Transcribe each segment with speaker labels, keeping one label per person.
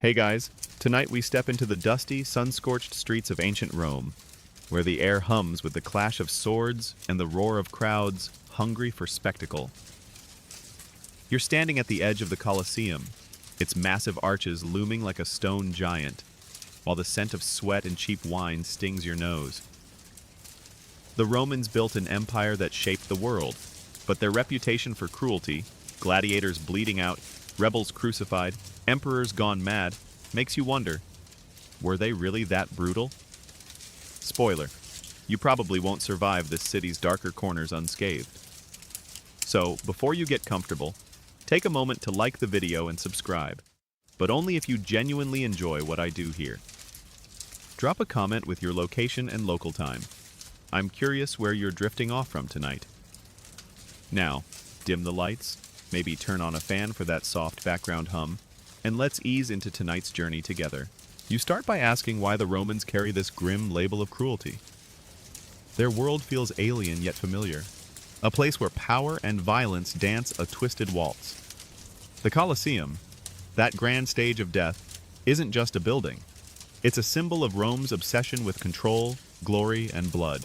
Speaker 1: Hey guys, tonight we step into the dusty, sun-scorched streets of ancient Rome, where the air hums with the clash of swords and the roar of crowds hungry for spectacle. You're standing at the edge of the Colosseum, its massive arches looming like a stone giant, while the scent of sweat and cheap wine stings your nose. The Romans built an empire that shaped the world, but their reputation for cruelty, gladiators bleeding out, rebels crucified, emperors gone mad, makes you wonder, were they really that brutal? Spoiler, you probably won't survive this city's darker corners unscathed. So, before you get comfortable, take a moment to like the video and subscribe, but only if you genuinely enjoy what I do here. Drop a comment with your location and local time. I'm curious where you're drifting off from tonight. Now, dim the lights, maybe turn on a fan for that soft background hum, and let's ease into tonight's journey together. You start by asking why the Romans carry this grim label of cruelty. Their world feels alien yet familiar, a place where power and violence dance a twisted waltz. The Colosseum, that grand stage of death, isn't just a building. It's a symbol of Rome's obsession with control, glory, and blood.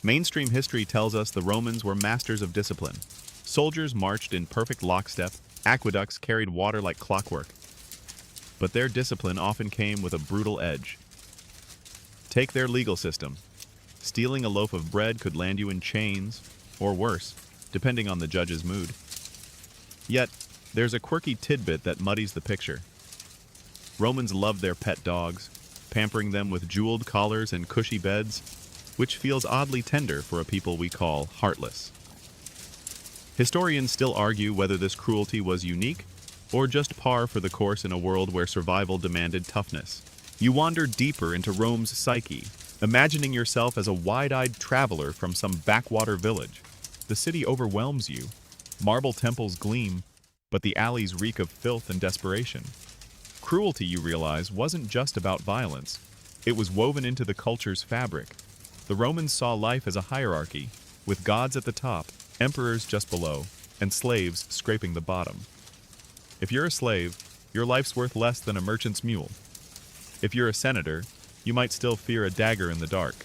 Speaker 1: Mainstream history tells us the Romans were masters of discipline. Soldiers marched in perfect lockstep, aqueducts carried water like clockwork. But their discipline often came with a brutal edge. Take their legal system. Stealing a loaf of bread could land you in chains, or worse, depending on the judge's mood. Yet, there's a quirky tidbit that muddies the picture. Romans loved their pet dogs, pampering them with jeweled collars and cushy beds, which feels oddly tender for a people we call heartless. Historians still argue whether this cruelty was unique or just par for the course in a world where survival demanded toughness. You wander deeper into Rome's psyche, imagining yourself as a wide-eyed traveler from some backwater village. The city overwhelms you. Marble temples gleam, but the alleys reek of filth and desperation. Cruelty, you realize, wasn't just about violence. It was woven into the culture's fabric. The Romans saw life as a hierarchy, with gods at the top, emperors just below, and slaves scraping the bottom. If you're a slave, your life's worth less than a merchant's mule. If you're a senator, you might still fear a dagger in the dark.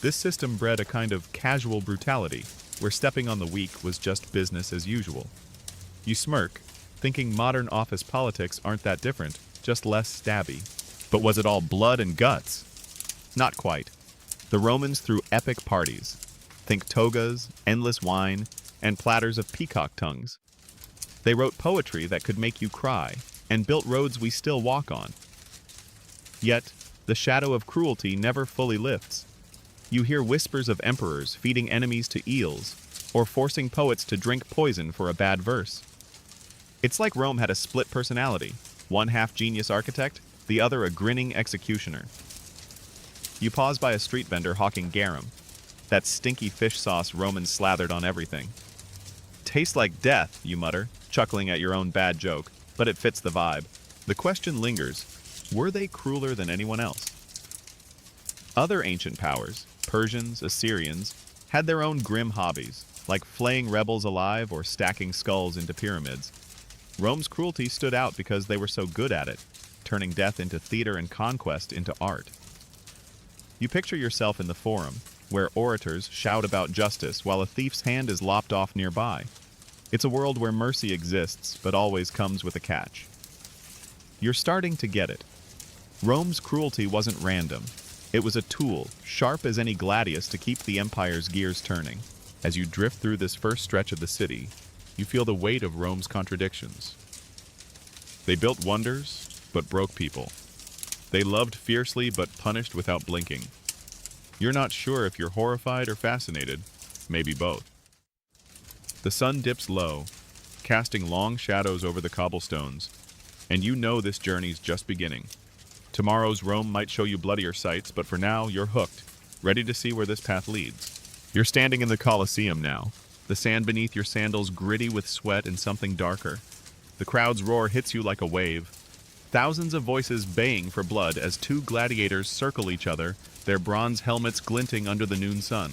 Speaker 1: This system bred a kind of casual brutality, where stepping on the weak was just business as usual. You smirk, thinking modern office politics aren't that different, just less stabby. But was it all blood and guts? Not quite. The Romans threw epic parties. Think togas, endless wine, and platters of peacock tongues. They wrote poetry that could make you cry, and built roads we still walk on. Yet, the shadow of cruelty never fully lifts. You hear whispers of emperors feeding enemies to eels, or forcing poets to drink poison for a bad verse. It's like Rome had a split personality, one half genius architect, the other a grinning executioner. You pause by a street vendor hawking garum, that stinky fish sauce Romans slathered on everything. Tastes like death, you mutter, chuckling at your own bad joke, but it fits the vibe. The question lingers, were they crueler than anyone else? Other ancient powers, Persians, Assyrians, had their own grim hobbies, like flaying rebels alive or stacking skulls into pyramids. Rome's cruelty stood out because they were so good at it, turning death into theater and conquest into art. You picture yourself in the Forum, where orators shout about justice while a thief's hand is lopped off nearby. It's a world where mercy exists, but always comes with a catch. You're starting to get it. Rome's cruelty wasn't random. It was a tool, sharp as any gladius to keep the empire's gears turning. As you drift through this first stretch of the city, you feel the weight of Rome's contradictions. They built wonders, but broke people. They loved fiercely, but punished without blinking. You're not sure if you're horrified or fascinated, maybe both. The sun dips low, casting long shadows over the cobblestones, and you know this journey's just beginning. Tomorrow's Rome might show you bloodier sights, but for now, you're hooked, ready to see where this path leads. You're standing in the Colosseum now, the sand beneath your sandals gritty with sweat and something darker. The crowd's roar hits you like a wave, thousands of voices baying for blood as two gladiators circle each other, their bronze helmets glinting under the noon sun.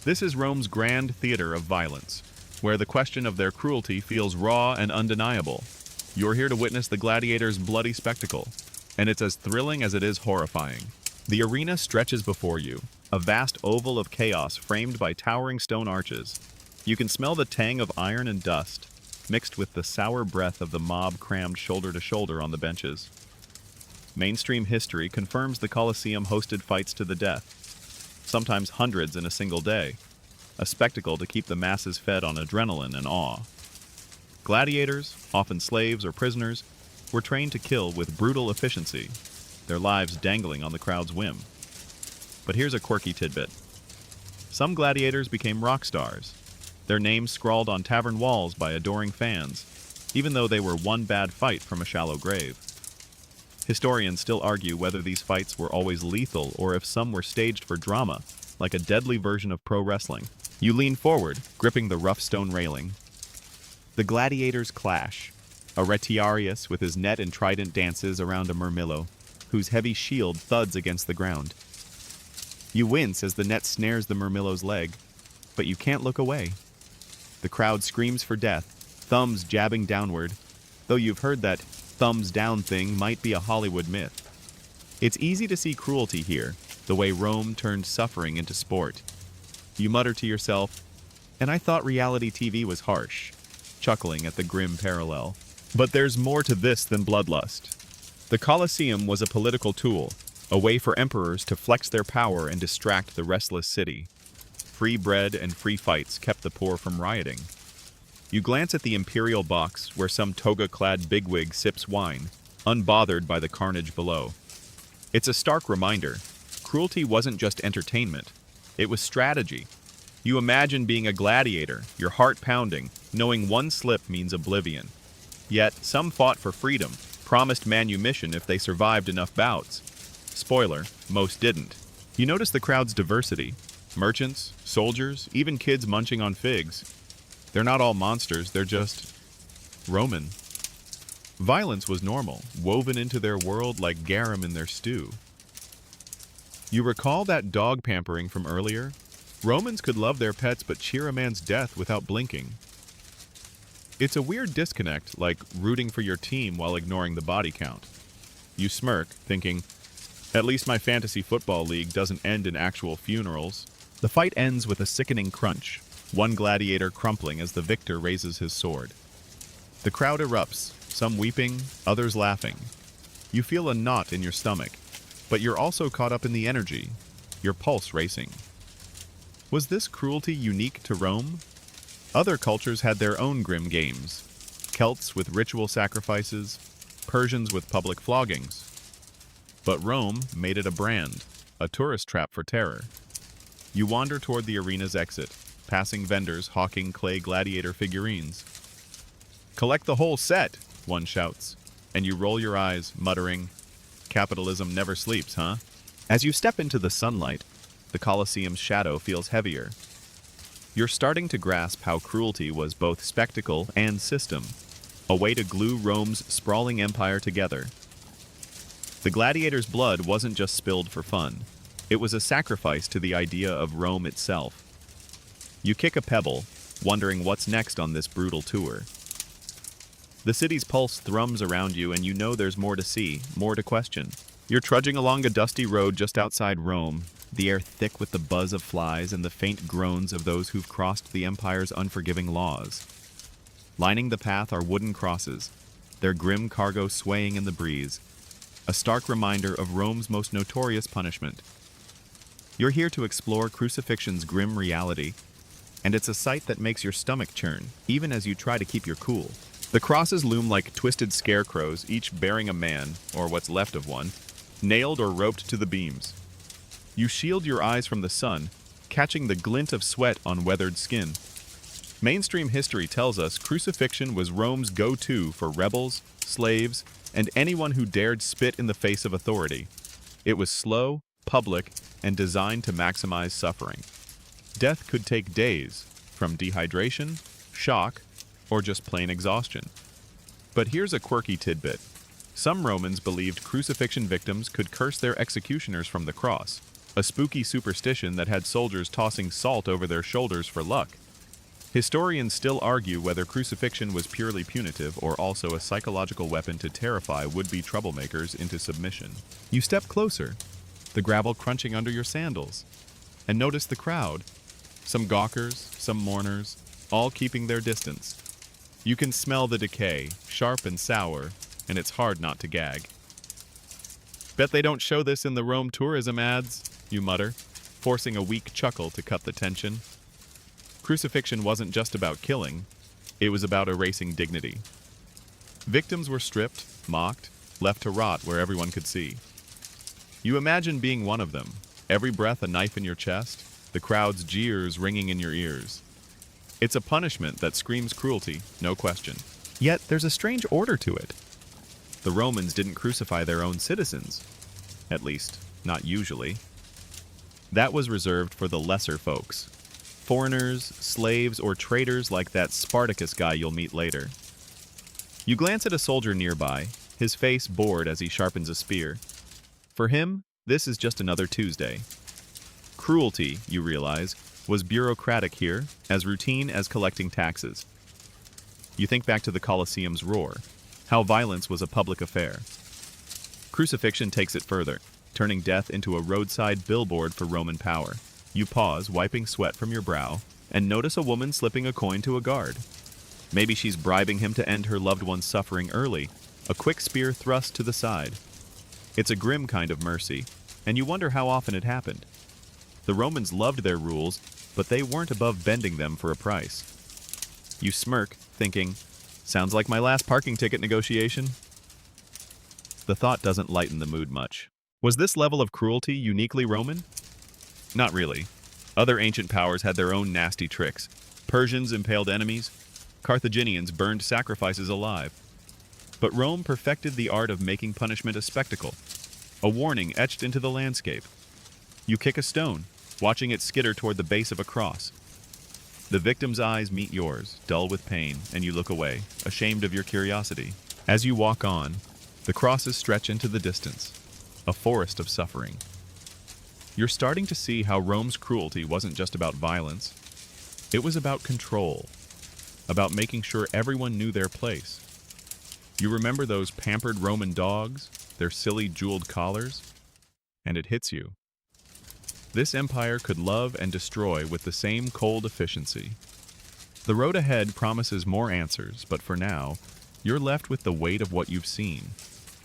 Speaker 1: This is Rome's grand theater of violence, where the question of their cruelty feels raw and undeniable. You're here to witness the gladiator's bloody spectacle, and it's as thrilling as it is horrifying. The arena stretches before you, a vast oval of chaos framed by towering stone arches. You can smell the tang of iron and dust, mixed with the sour breath of the mob crammed shoulder to shoulder on the benches. Mainstream history confirms the Colosseum hosted fights to the death, sometimes hundreds in a single day, a spectacle to keep the masses fed on adrenaline and awe. Gladiators, often slaves or prisoners, were trained to kill with brutal efficiency, their lives dangling on the crowd's whim. But here's a quirky tidbit. Some gladiators became rock stars, their names scrawled on tavern walls by adoring fans, even though they were one bad fight from a shallow grave. Historians still argue whether these fights were always lethal or if some were staged for drama, like a deadly version of pro wrestling. You lean forward, gripping the rough stone railing. The gladiators clash. A retiarius with his net and trident dances around a murmillo, whose heavy shield thuds against the ground. You wince as the net snares the murmillo's leg, but you can't look away. The crowd screams for death, thumbs jabbing downward, though you've heard that thumbs down thing might be a Hollywood myth. It's easy to see cruelty here, the way Rome turned suffering into sport. You mutter to yourself, and I thought reality TV was harsh, chuckling at the grim parallel. But there's more to this than bloodlust. The Colosseum was a political tool, a way for emperors to flex their power and distract the restless city. Free bread and free fights kept the poor from rioting. You glance at the imperial box where some toga-clad bigwig sips wine, unbothered by the carnage below. It's a stark reminder. Cruelty wasn't just entertainment. It was strategy. You imagine being a gladiator, your heart pounding, knowing one slip means oblivion. Yet, some fought for freedom, promised manumission if they survived enough bouts. Spoiler, most didn't. You notice the crowd's diversity. Merchants, soldiers, even kids munching on figs. They're not all monsters, they're just Roman. Violence was normal, woven into their world like garum in their stew. You recall that dog pampering from earlier? Romans could love their pets but cheer a man's death without blinking. It's a weird disconnect, like rooting for your team while ignoring the body count. You smirk, thinking, at least my fantasy football league doesn't end in actual funerals. The fight ends with a sickening crunch, one gladiator crumpling as the victor raises his sword. The crowd erupts, some weeping, others laughing. You feel a knot in your stomach, but you're also caught up in the energy, your pulse racing. Was this cruelty unique to Rome? Other cultures had their own grim games. Celts with ritual sacrifices, Persians with public floggings. But Rome made it a brand, a tourist trap for terror. You wander toward the arena's exit, passing vendors hawking clay gladiator figurines. Collect the whole set, one shouts, and you roll your eyes, muttering, capitalism never sleeps, huh? As you step into the sunlight, the Colosseum's shadow feels heavier. You're starting to grasp how cruelty was both spectacle and system, a way to glue Rome's sprawling empire together. The gladiator's blood wasn't just spilled for fun. It was a sacrifice to the idea of Rome itself. You kick a pebble, wondering what's next on this brutal tour. The city's pulse thrums around you and you know there's more to see, more to question. You're trudging along a dusty road just outside Rome, the air thick with the buzz of flies and the faint groans of those who've crossed the empire's unforgiving laws. Lining the path are wooden crosses, their grim cargo swaying in the breeze, a stark reminder of Rome's most notorious punishment. You're here to explore crucifixion's grim reality, and it's a sight that makes your stomach churn, even as you try to keep your cool. The crosses loom like twisted scarecrows, each bearing a man, or what's left of one, nailed or roped to the beams. You shield your eyes from the sun, catching the glint of sweat on weathered skin. Mainstream history tells us crucifixion was Rome's go-to for rebels, slaves, and anyone who dared spit in the face of authority. It was slow, public, and designed to maximize suffering. Death could take days, from dehydration, shock, or just plain exhaustion. But here's a quirky tidbit. Some Romans believed crucifixion victims could curse their executioners from the cross, a spooky superstition that had soldiers tossing salt over their shoulders for luck. Historians still argue whether crucifixion was purely punitive or also a psychological weapon to terrify would-be troublemakers into submission. You step closer, the gravel crunching under your sandals, and notice the crowd. Some gawkers, some mourners, all keeping their distance. You can smell the decay, sharp and sour, and it's hard not to gag. Bet they don't show this in the Rome tourism ads, you mutter, forcing a weak chuckle to cut the tension. Crucifixion wasn't just about killing, it was about erasing dignity. Victims were stripped, mocked, left to rot where everyone could see. You imagine being one of them, every breath a knife in your chest, the crowd's jeers ringing in your ears. It's a punishment that screams cruelty, no question. Yet there's a strange order to it. The Romans didn't crucify their own citizens. At least, not usually. That was reserved for the lesser folks. Foreigners, slaves, or traitors like that Spartacus guy you'll meet later. You glance at a soldier nearby, his face bored as he sharpens a spear. For him, this is just another Tuesday. Cruelty, you realize, was bureaucratic here, as routine as collecting taxes. You think back to the Colosseum's roar, how violence was a public affair. Crucifixion takes it further, turning death into a roadside billboard for Roman power. You pause, wiping sweat from your brow, and notice a woman slipping a coin to a guard. Maybe she's bribing him to end her loved one's suffering early, a quick spear thrust to the side. It's a grim kind of mercy, and you wonder how often it happened. The Romans loved their rules, but they weren't above bending them for a price. You smirk, thinking, sounds like my last parking ticket negotiation. The thought doesn't lighten the mood much. Was this level of cruelty uniquely Roman? Not really. Other ancient powers had their own nasty tricks. Persians impaled enemies. Carthaginians burned sacrifices alive. But Rome perfected the art of making punishment a spectacle, a warning etched into the landscape. You kick a stone, watching it skitter toward the base of a cross. The victim's eyes meet yours, dull with pain, and you look away, ashamed of your curiosity. As you walk on, the crosses stretch into the distance, a forest of suffering. You're starting to see how Rome's cruelty wasn't just about violence. It was about control, about making sure everyone knew their place. You remember those pampered Roman dogs, their silly jeweled collars? And it hits you. This empire could love and destroy with the same cold efficiency. The road ahead promises more answers, but for now, you're left with the weight of what you've seen,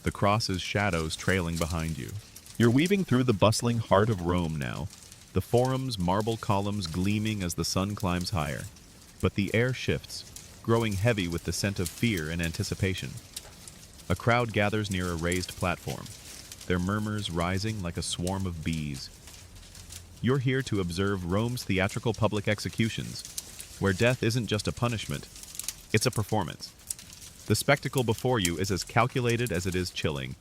Speaker 1: the cross's shadows trailing behind you. You're weaving through the bustling heart of Rome now, the forum's marble columns gleaming as the sun climbs higher. But the air shifts, growing heavy with the scent of fear and anticipation. A crowd gathers near a raised platform, their murmurs rising like a swarm of bees. You're here to observe Rome's theatrical public executions, where death isn't just a punishment, it's a performance. The spectacle before you is as calculated as it is chilling,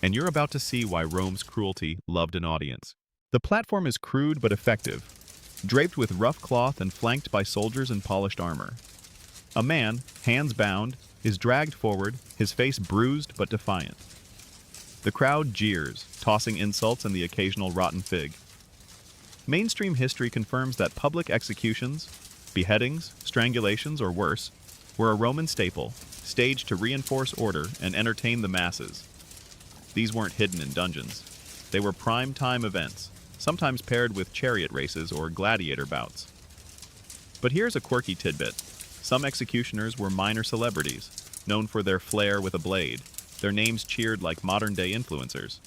Speaker 1: and you're about to see why Rome's cruelty loved an audience. The platform is crude but effective, draped with rough cloth and flanked by soldiers in polished armor. A man, hands bound, is dragged forward, his face bruised but defiant. The crowd jeers, tossing insults and the occasional rotten fig. Mainstream history confirms that public executions, beheadings, strangulations, or worse, were a Roman staple, staged to reinforce order and entertain the masses. These weren't hidden in dungeons. They were prime-time events, sometimes paired with chariot races or gladiator bouts. But here's a quirky tidbit. Some executioners were minor celebrities, known for their flair with a blade, their names cheered like modern-day influencers.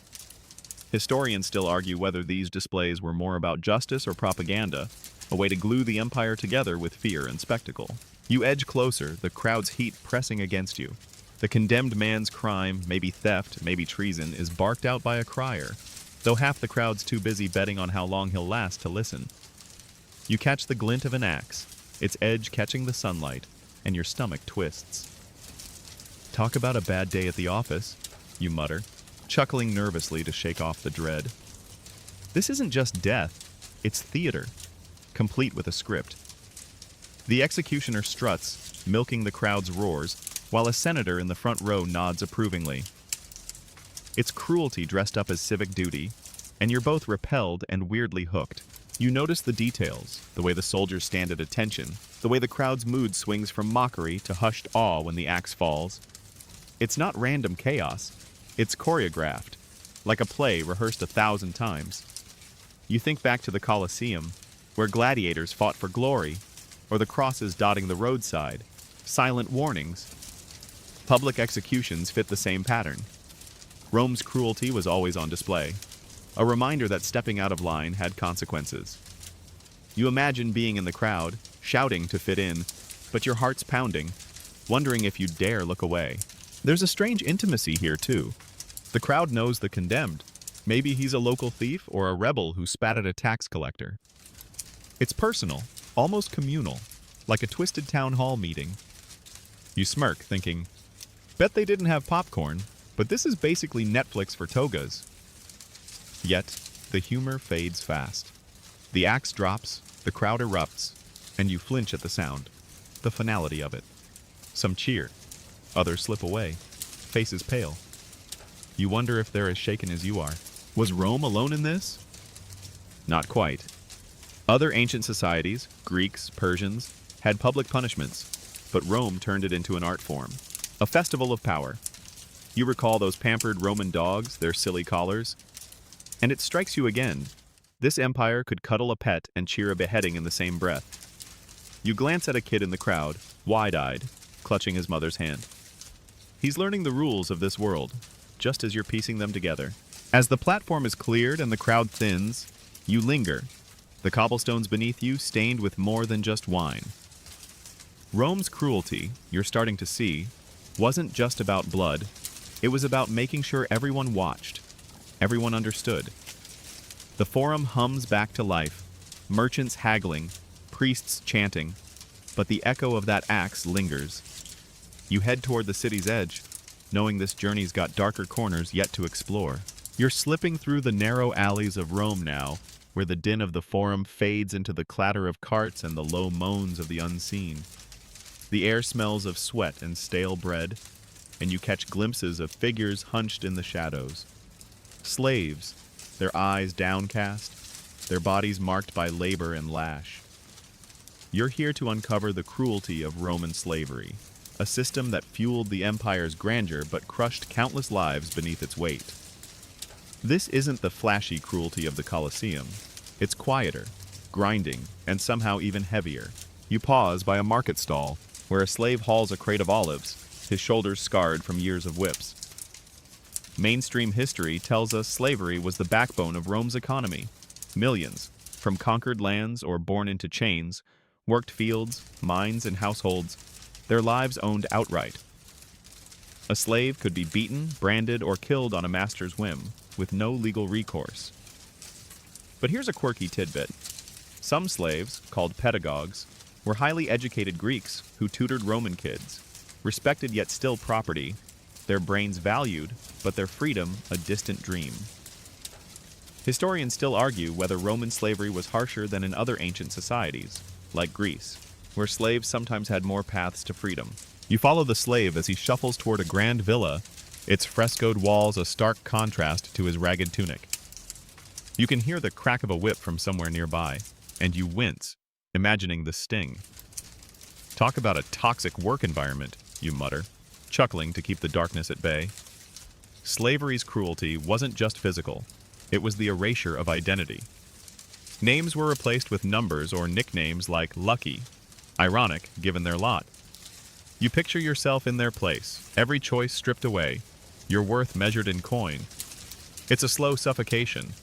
Speaker 1: Historians still argue whether these displays were more about justice or propaganda, a way to glue the empire together with fear and spectacle. You edge closer, the crowd's heat pressing against you. The condemned man's crime, maybe theft, maybe treason, is barked out by a crier, though half the crowd's too busy betting on how long he'll last to listen. You catch the glint of an axe, its edge catching the sunlight, and your stomach twists. Talk about a bad day at the office, you mutter, chuckling nervously to shake off the dread. This isn't just death, it's theater, complete with a script. The executioner struts, milking the crowd's roars, while a senator in the front row nods approvingly. It's cruelty dressed up as civic duty, and you're both repelled and weirdly hooked. You notice the details, the way the soldiers stand at attention, The way the crowd's mood swings from mockery to hushed awe when the axe falls. It's not random chaos, it's choreographed, like a play rehearsed 1,000 times. You think back to the Colosseum, where gladiators fought for glory, or the crosses dotting the roadside, silent warnings. Public executions fit the same pattern. Rome's cruelty was always on display, a reminder that stepping out of line had consequences. You imagine being in the crowd, shouting to fit in, but your heart's pounding, wondering if you dare look away. There's a strange intimacy here, too. The crowd knows the condemned. Maybe he's a local thief or a rebel who spat at a tax collector. It's personal, almost communal, like a twisted town hall meeting. You smirk, thinking, bet they didn't have popcorn, but this is basically Netflix for togas. Yet, the humor fades fast. The axe drops, the crowd erupts, and you flinch at the sound, the finality of it. Some cheer, others slip away, faces pale. You wonder if they're as shaken as you are. Was Rome alone in this? Not quite. Other ancient societies, Greeks, Persians, had public punishments, but Rome turned it into an art form, a festival of power. You recall those pampered Roman dogs, their silly collars? And it strikes you again. This empire could cuddle a pet and cheer a beheading in the same breath. You glance at a kid in the crowd, wide-eyed, clutching his mother's hand. He's learning the rules of this world, just as you're piecing them together. As the platform is cleared and the crowd thins, you linger, the cobblestones beneath you stained with more than just wine. Rome's cruelty, you're starting to see, wasn't just about blood. It was about making sure everyone watched, everyone understood. The forum hums back to life, merchants haggling, priests chanting, but the echo of that axe lingers. You head toward the city's edge, knowing this journey's got darker corners yet to explore. You're slipping through the narrow alleys of Rome now, where the din of the forum fades into the clatter of carts and the low moans of the unseen. The air smells of sweat and stale bread, and you catch glimpses of figures hunched in the shadows. Slaves, their eyes downcast, their bodies marked by labor and lash. You're here to uncover the cruelty of Roman slavery, a system that fueled the empire's grandeur but crushed countless lives beneath its weight. This isn't the flashy cruelty of the Colosseum. It's quieter, grinding, and somehow even heavier. You pause by a market stall, where a slave hauls a crate of olives, his shoulders scarred from years of whips. Mainstream history tells us slavery was the backbone of Rome's economy. Millions, from conquered lands or born into chains, worked fields, mines, and households, their lives owned outright. A slave could be beaten, branded, or killed on a master's whim, with no legal recourse. But here's a quirky tidbit. Some slaves, called pedagogues, were highly educated Greeks who tutored Roman kids, respected yet still property, their brains valued, but their freedom a distant dream. Historians still argue whether Roman slavery was harsher than in other ancient societies, like Greece, where slaves sometimes had more paths to freedom. You follow the slave as he shuffles toward a grand villa, its frescoed walls a stark contrast to his ragged tunic. You can hear the crack of a whip from somewhere nearby, and you wince, imagining the sting. Talk about a toxic work environment, you mutter, chuckling to keep the darkness at bay. Slavery's cruelty wasn't just physical, it was the erasure of identity. Names were replaced with numbers or nicknames like Lucky, ironic given their lot. You picture yourself in their place, every choice stripped away, your worth measured in coin. It's a slow suffocation,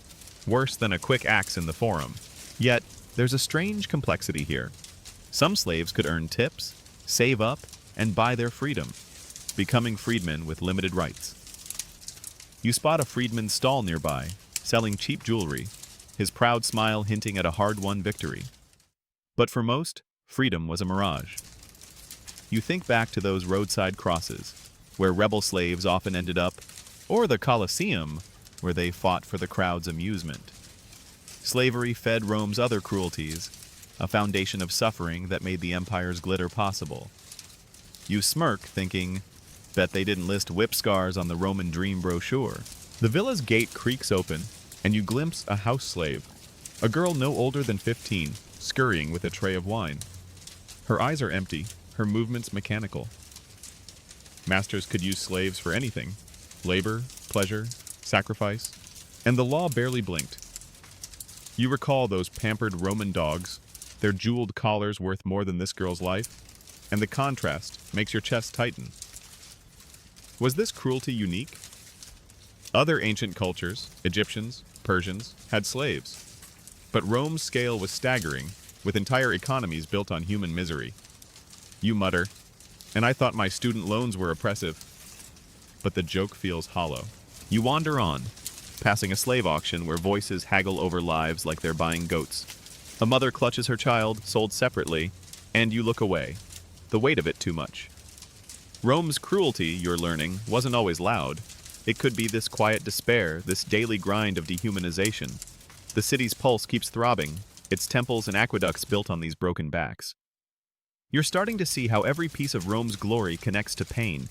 Speaker 1: worse than a quick axe in the forum. Yet, there's a strange complexity here. Some slaves could earn tips, save up, and buy their freedom, becoming freedmen with limited rights. You spot a freedman's stall nearby, selling cheap jewelry, his proud smile hinting at a hard-won victory. But for most, freedom was a mirage. You think back to those roadside crosses, where rebel slaves often ended up, or the Colosseum, where they fought for the crowd's amusement. Slavery fed Rome's other cruelties, a foundation of suffering that made the empire's glitter possible. You smirk, thinking, bet they didn't list whip scars on the Roman dream brochure. The villa's gate creaks open, and you glimpse a house slave, a girl no older than 15, scurrying with a tray of wine. Her eyes are empty, her movements mechanical. Masters could use slaves for anything: labor, pleasure, sacrifice, and the law barely blinked. You recall those pampered Roman dogs, their jeweled collars worth more than this girl's life, and the contrast makes your chest tighten. Was this cruelty unique? Other ancient cultures, Egyptians, Persians, had slaves. But Rome's scale was staggering, with entire economies built on human misery. You mutter, and I thought my student loans were oppressive. But the joke feels hollow. You wander on, passing a slave auction where voices haggle over lives like they're buying goats. A mother clutches her child, sold separately, and you look away. The weight of it too much. Rome's cruelty, you're learning, wasn't always loud. It could be this quiet despair, this daily grind of dehumanization. The city's pulse keeps throbbing, its temples and aqueducts built on these broken backs. You're starting to see how every piece of Rome's glory connects to pain,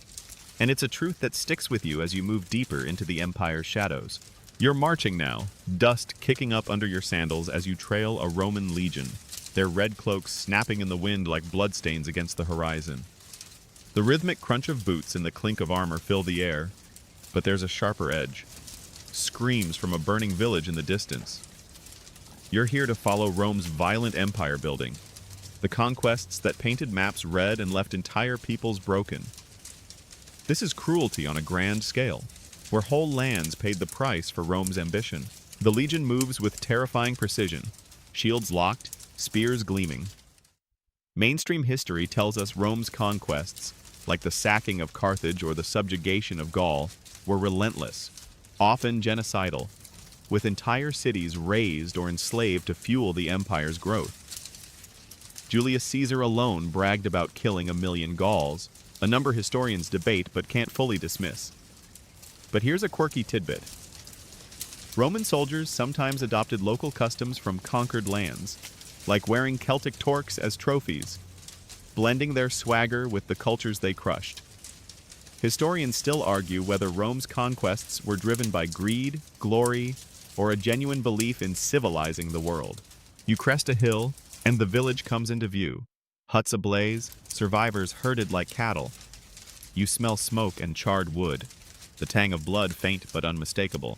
Speaker 1: and it's a truth that sticks with you as you move deeper into the empire's shadows. You're marching now, dust kicking up under your sandals as you trail a Roman legion, their red cloaks snapping in the wind like bloodstains against the horizon. The rhythmic crunch of boots and the clink of armor fill the air, but there's a sharper edge. Screams from a burning village in the distance. You're here to follow Rome's violent empire building, the conquests that painted maps red and left entire peoples broken. This is cruelty on a grand scale, where whole lands paid the price for Rome's ambition. The legion moves with terrifying precision, shields locked, spears gleaming. Mainstream history tells us Rome's conquests, like the sacking of Carthage or the subjugation of Gaul, were relentless, often genocidal, with entire cities razed or enslaved to fuel the empire's growth. Julius Caesar alone bragged about killing 1 million Gauls, a number historians debate but can't fully dismiss. But here's a quirky tidbit. Roman soldiers sometimes adopted local customs from conquered lands, like wearing Celtic torques as trophies, blending their swagger with the cultures they crushed. Historians still argue whether Rome's conquests were driven by greed, glory, or a genuine belief in civilizing the world. You crest a hill, and the village comes into view. Huts ablaze, survivors herded like cattle. You smell smoke and charred wood, the tang of blood faint but unmistakable.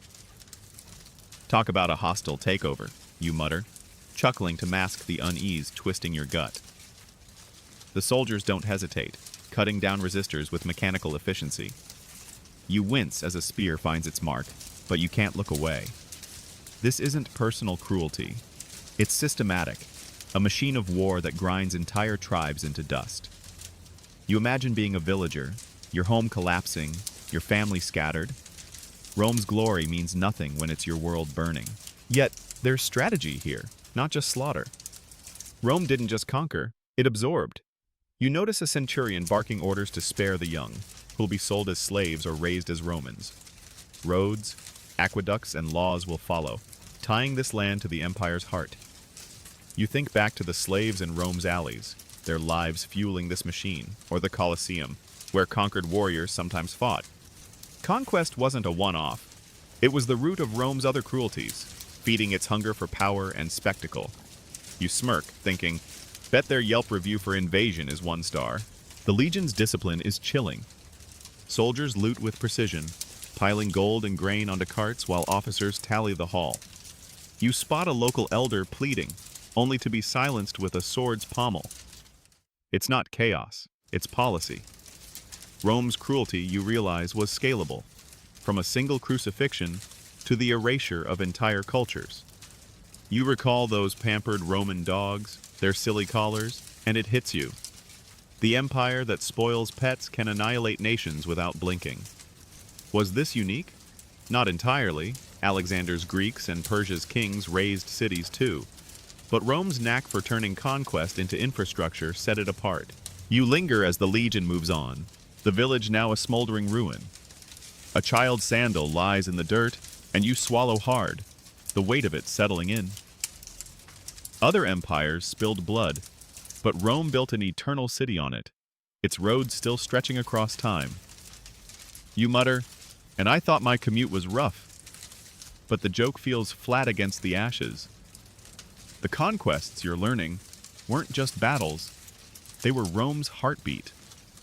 Speaker 1: Talk about a hostile takeover, you mutter, chuckling to mask the unease twisting your gut. The soldiers don't hesitate, cutting down resistors with mechanical efficiency. You wince as a spear finds its mark, but you can't look away. This isn't personal cruelty. It's systematic, a machine of war that grinds entire tribes into dust. You imagine being a villager, your home collapsing, your family scattered. Rome's glory means nothing when it's your world burning. Yet, there's strategy here, not just slaughter. Rome didn't just conquer, it absorbed. You notice a centurion barking orders to spare the young, who'll be sold as slaves or raised as Romans. Roads, aqueducts, and laws will follow, tying this land to the empire's heart. You think back to the slaves in Rome's alleys, their lives fueling this machine, or the Colosseum, where conquered warriors sometimes fought. Conquest wasn't a one-off. It was the root of Rome's other cruelties, feeding its hunger for power and spectacle. You smirk, thinking, bet their Yelp review for invasion is 1 star. The legion's discipline is chilling. Soldiers loot with precision, piling gold and grain onto carts while officers tally the haul. You spot a local elder pleading, only to be silenced with a sword's pommel. It's not chaos, it's policy. Rome's cruelty, you realize, was scalable, from a single crucifixion to the erasure of entire cultures. You recall those pampered Roman dogs, their silly collars, and it hits you. The empire that spoils pets can annihilate nations without blinking. Was this unique? Not entirely. Alexander's Greeks and Persia's kings razed cities too. But Rome's knack for turning conquest into infrastructure set it apart. You linger as the legion moves on, the village now a smoldering ruin. A child's sandal lies in the dirt, and you swallow hard, the weight of it settling in. Other empires spilled blood, but Rome built an eternal city on it, its roads still stretching across time. You mutter, and I thought my commute was rough. But the joke feels flat against the ashes. The conquests you're learning weren't just battles. They were Rome's heartbeat,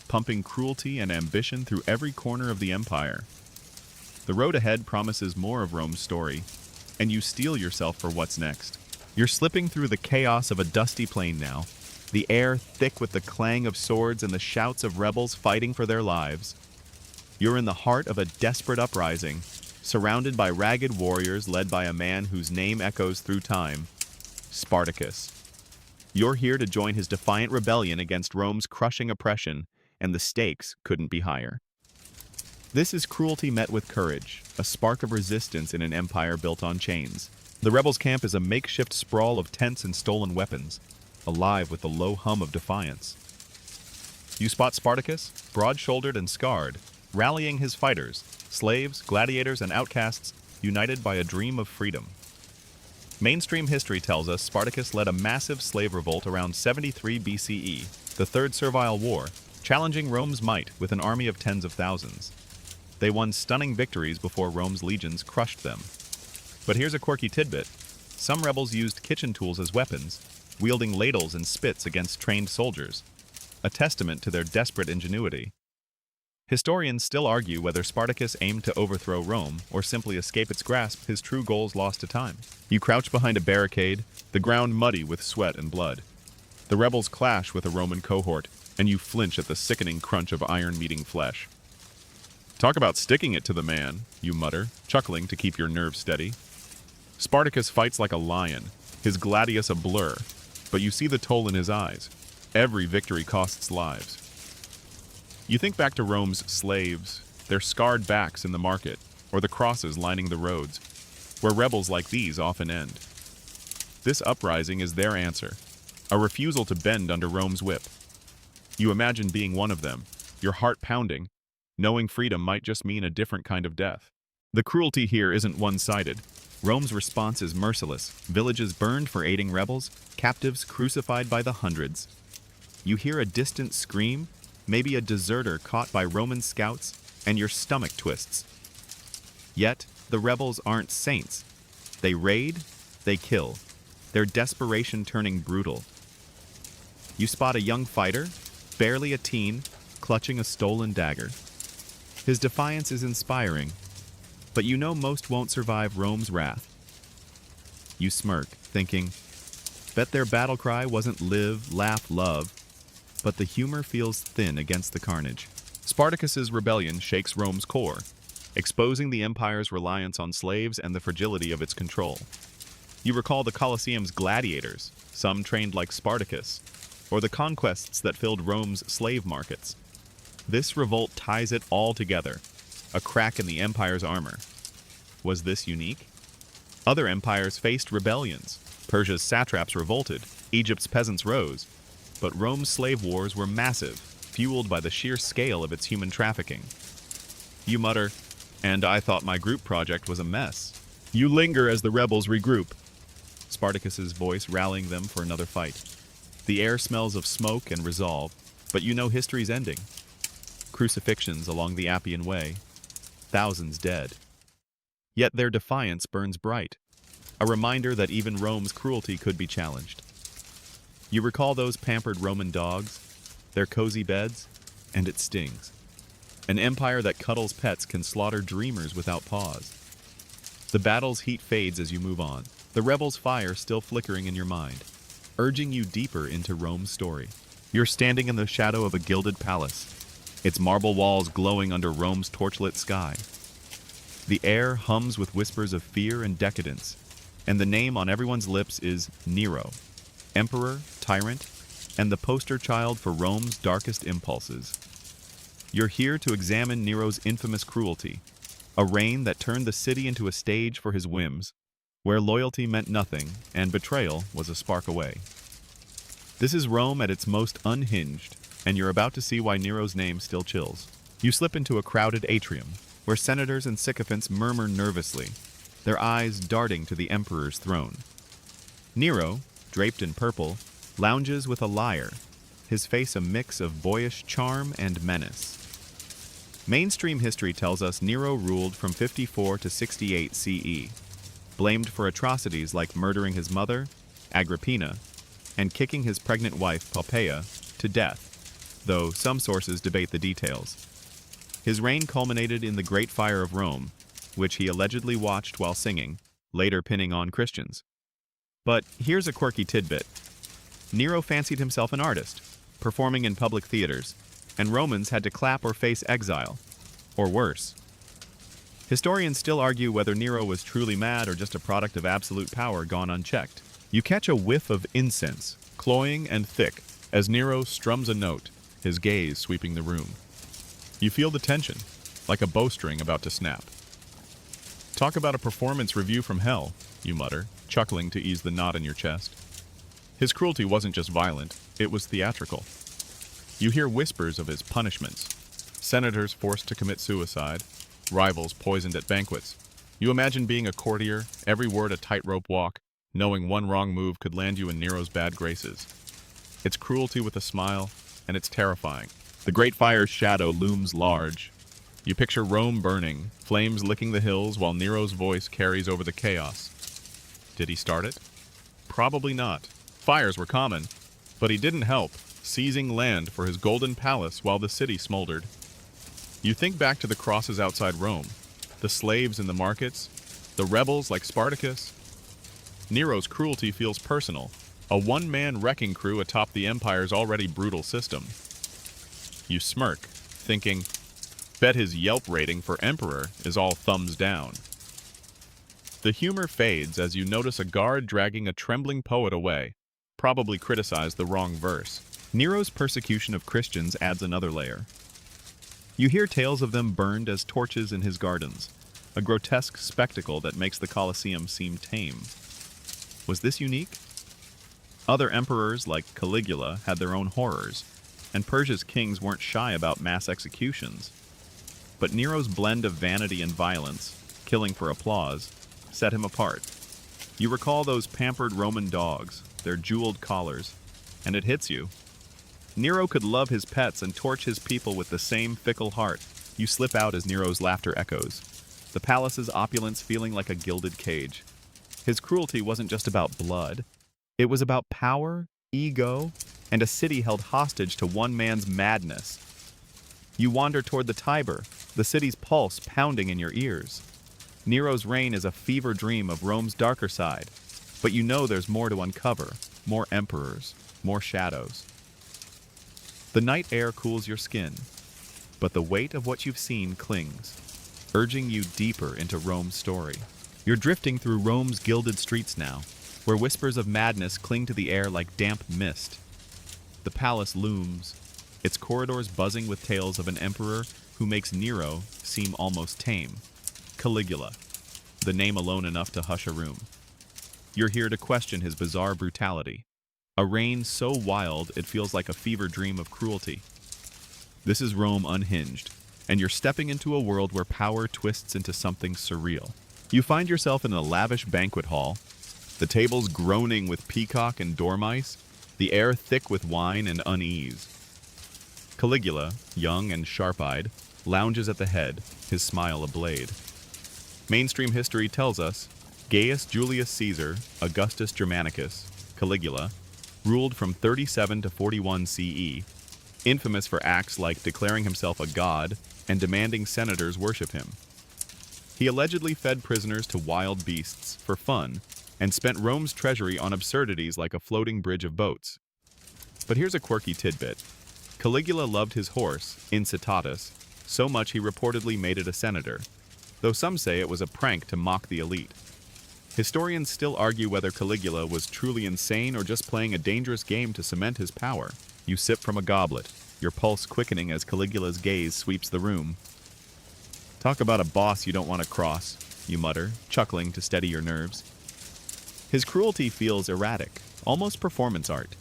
Speaker 1: pumping cruelty and ambition through every corner of the empire. The road ahead promises more of Rome's story, and you steel yourself for what's next. You're slipping through the chaos of a dusty plain now, the air thick with the clang of swords and the shouts of rebels fighting for their lives. You're in the heart of a desperate uprising, surrounded by ragged warriors led by a man whose name echoes through time, Spartacus. You're here to join his defiant rebellion against Rome's crushing oppression, and the stakes couldn't be higher. This is cruelty met with courage, a spark of resistance in an empire built on chains. The rebels' camp is a makeshift sprawl of tents and stolen weapons, alive with the low hum of defiance. You spot Spartacus, broad-shouldered and scarred, rallying his fighters, slaves, gladiators, and outcasts, united by a dream of freedom. Mainstream history tells us Spartacus led a massive slave revolt around 73 BCE, the Third Servile War, challenging Rome's might with an army of tens of thousands. They won stunning victories before Rome's legions crushed them. But here's a quirky tidbit. Some rebels used kitchen tools as weapons, wielding ladles and spits against trained soldiers, a testament to their desperate ingenuity. Historians still argue whether Spartacus aimed to overthrow Rome or simply escape its grasp, his true goals lost to time. You crouch behind a barricade, the ground muddy with sweat and blood. The rebels clash with a Roman cohort, and you flinch at the sickening crunch of iron meeting flesh. Talk about sticking it to the man, you mutter, chuckling to keep your nerves steady. Spartacus fights like a lion, his gladius a blur, but you see the toll in his eyes. Every victory costs lives. You think back to Rome's slaves, their scarred backs in the market, or the crosses lining the roads, where rebels like these often end. This uprising is their answer, a refusal to bend under Rome's whip. You imagine being one of them, your heart pounding, knowing freedom might just mean a different kind of death. The cruelty here isn't one-sided. Rome's response is merciless. Villages burned for aiding rebels, captives crucified by the hundreds. You hear a distant scream, maybe a deserter caught by Roman scouts, and your stomach twists. Yet, the rebels aren't saints. They raid, they kill, their desperation turning brutal. You spot a young fighter, barely a teen, clutching a stolen dagger. His defiance is inspiring, but you know most won't survive Rome's wrath. You smirk, thinking, bet their battle cry wasn't live, laugh, love, but the humor feels thin against the carnage. Spartacus's rebellion shakes Rome's core, exposing the empire's reliance on slaves and the fragility of its control. You recall the Colosseum's gladiators, some trained like Spartacus, or the conquests that filled Rome's slave markets. This revolt ties it all together, a crack in the empire's armor. Was this unique? Other empires faced rebellions. Persia's satraps revolted, Egypt's peasants rose, but Rome's slave wars were massive, fueled by the sheer scale of its human trafficking. You mutter, and I thought my group project was a mess. You linger as the rebels regroup, Spartacus's voice rallying them for another fight. The air smells of smoke and resolve, but you know history's ending. Crucifixions along the Appian Way, thousands dead. Yet their defiance burns bright, a reminder that even Rome's cruelty could be challenged. You recall those pampered Roman dogs, their cozy beds, and it stings. An empire that cuddles pets can slaughter dreamers without pause. The battle's heat fades as you move on, the rebels' fire still flickering in your mind, urging you deeper into Rome's story. You're standing in the shadow of a gilded palace, its marble walls glowing under Rome's torchlit sky. The air hums with whispers of fear and decadence, and the name on everyone's lips is Nero, emperor, tyrant, and the poster child for Rome's darkest impulses. You're here to examine Nero's infamous cruelty, a reign that turned the city into a stage for his whims, where loyalty meant nothing and betrayal was a spark away. This is Rome at its most unhinged, and you're about to see why Nero's name still chills. You slip into a crowded atrium, where senators and sycophants murmur nervously, their eyes darting to the emperor's throne. Nero, draped in purple, lounges with a lyre, his face a mix of boyish charm and menace. Mainstream history tells us Nero ruled from 54 to 68 CE, blamed for atrocities like murdering his mother, Agrippina, and kicking his pregnant wife, Poppaea, to to death, though some sources debate the details. His reign culminated in the Great Fire of Rome, which he allegedly watched while singing, later pinning on Christians. But here's a quirky tidbit. Nero fancied himself an artist, performing in public theaters, and Romans had to clap or face exile, or worse. Historians still argue whether Nero was truly mad or just a product of absolute power gone unchecked. You catch a whiff of incense, cloying and thick, as Nero strums a note, his gaze sweeping the room. You feel the tension, like a bowstring about to snap. Talk about a performance review from hell, you mutter, chuckling to ease the knot in your chest. His cruelty wasn't just violent, it was theatrical. You hear whispers of his punishments. Senators forced to commit suicide, rivals poisoned at banquets. You imagine being a courtier, every word a tightrope walk, knowing one wrong move could land you in Nero's bad graces. It's cruelty with a smile, and it's terrifying. The Great Fire's shadow looms large. You picture Rome burning, flames licking the hills while Nero's voice carries over the chaos. Did he start it? Probably not. Fires were common, but he didn't help, seizing land for his golden palace while the city smoldered. You think back to the crosses outside Rome, the slaves in the markets, the rebels like Spartacus. Nero's cruelty feels personal, a one-man wrecking crew atop the empire's already brutal system. You smirk, thinking, bet his Yelp rating for emperor is all thumbs down. The humor fades as you notice a guard dragging a trembling poet away, probably criticized the wrong verse. Nero's persecution of Christians adds another layer. You hear tales of them burned as torches in his gardens, a grotesque spectacle that makes the Colosseum seem tame. Was this unique? Other emperors, like Caligula, had their own horrors, and Persia's kings weren't shy about mass executions. But Nero's blend of vanity and violence, killing for applause, set him apart. You recall those pampered Roman dogs, their jeweled collars, and it hits you. Nero could love his pets and torch his people with the same fickle heart. You slip out as Nero's laughter echoes, the palace's opulence feeling like a gilded cage. His cruelty wasn't just about blood. It was about power, ego, and a city held hostage to one man's madness. You wander toward the Tiber, the city's pulse pounding in your ears. Nero's reign is a fever dream of Rome's darker side, but you know there's more to uncover, more emperors, more shadows. The night air cools your skin, but the weight of what you've seen clings, urging you deeper into Rome's story. You're drifting through Rome's gilded streets now, where whispers of madness cling to the air like damp mist. The palace looms, its corridors buzzing with tales of an emperor who makes Nero seem almost tame. Caligula, the name alone enough to hush a room. You're here to question his bizarre brutality, a reign so wild it feels like a fever dream of cruelty. This is Rome unhinged, and you're stepping into a world where power twists into something surreal. You find yourself in a lavish banquet hall, the tables groaning with peacock and dormice, the air thick with wine and unease. Caligula, young and sharp-eyed, lounges at the head, his smile ablade. Mainstream history tells us Gaius Julius Caesar, Augustus Germanicus, Caligula, ruled from 37 to 41 CE, infamous for acts like declaring himself a god and demanding senators worship him. He allegedly fed prisoners to wild beasts for fun and spent Rome's treasury on absurdities like a floating bridge of boats. But here's a quirky tidbit. Caligula loved his horse, Incitatus, so much he reportedly made it a senator, though some say it was a prank to mock the elite. Historians still argue whether Caligula was truly insane or just playing a dangerous game to cement his power. You sip from a goblet, your pulse quickening as Caligula's gaze sweeps the room. Talk about a boss you don't want to cross, you mutter, chuckling to steady your nerves. His cruelty feels erratic, almost performance art.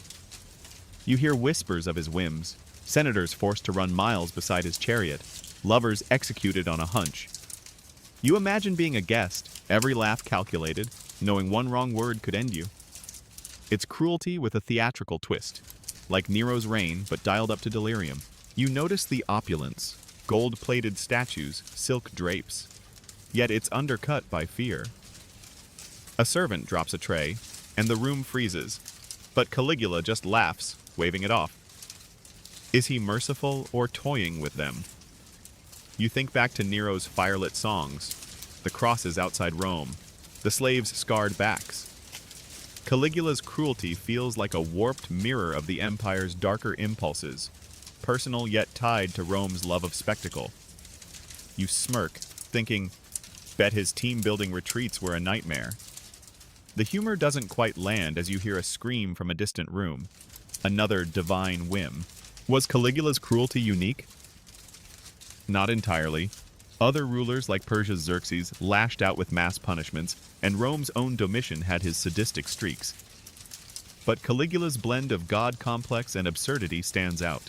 Speaker 1: You hear whispers of his whims, senators forced to run miles beside his chariot, lovers executed on a hunch. You imagine being a guest, every laugh calculated, knowing one wrong word could end you. It's cruelty with a theatrical twist, like Nero's reign but dialed up to delirium. You notice the opulence, gold-plated statues, silk drapes, yet it's undercut by fear. A servant drops a tray, and the room freezes, but Caligula just laughs, waving it off. Is he merciful or toying with them? You think back to Nero's firelit songs, the crosses outside Rome, the slaves' scarred backs. Caligula's cruelty feels like a warped mirror of the empire's darker impulses, personal yet tied to Rome's love of spectacle. You smirk, thinking, bet his team-building retreats were a nightmare. The humor doesn't quite land as you hear a scream from a distant room. Another divine whim. Was Caligula's cruelty unique? Not entirely. Other rulers like Persia's Xerxes lashed out with mass punishments, and Rome's own Domitian had his sadistic streaks. But Caligula's blend of god complex and absurdity stands out.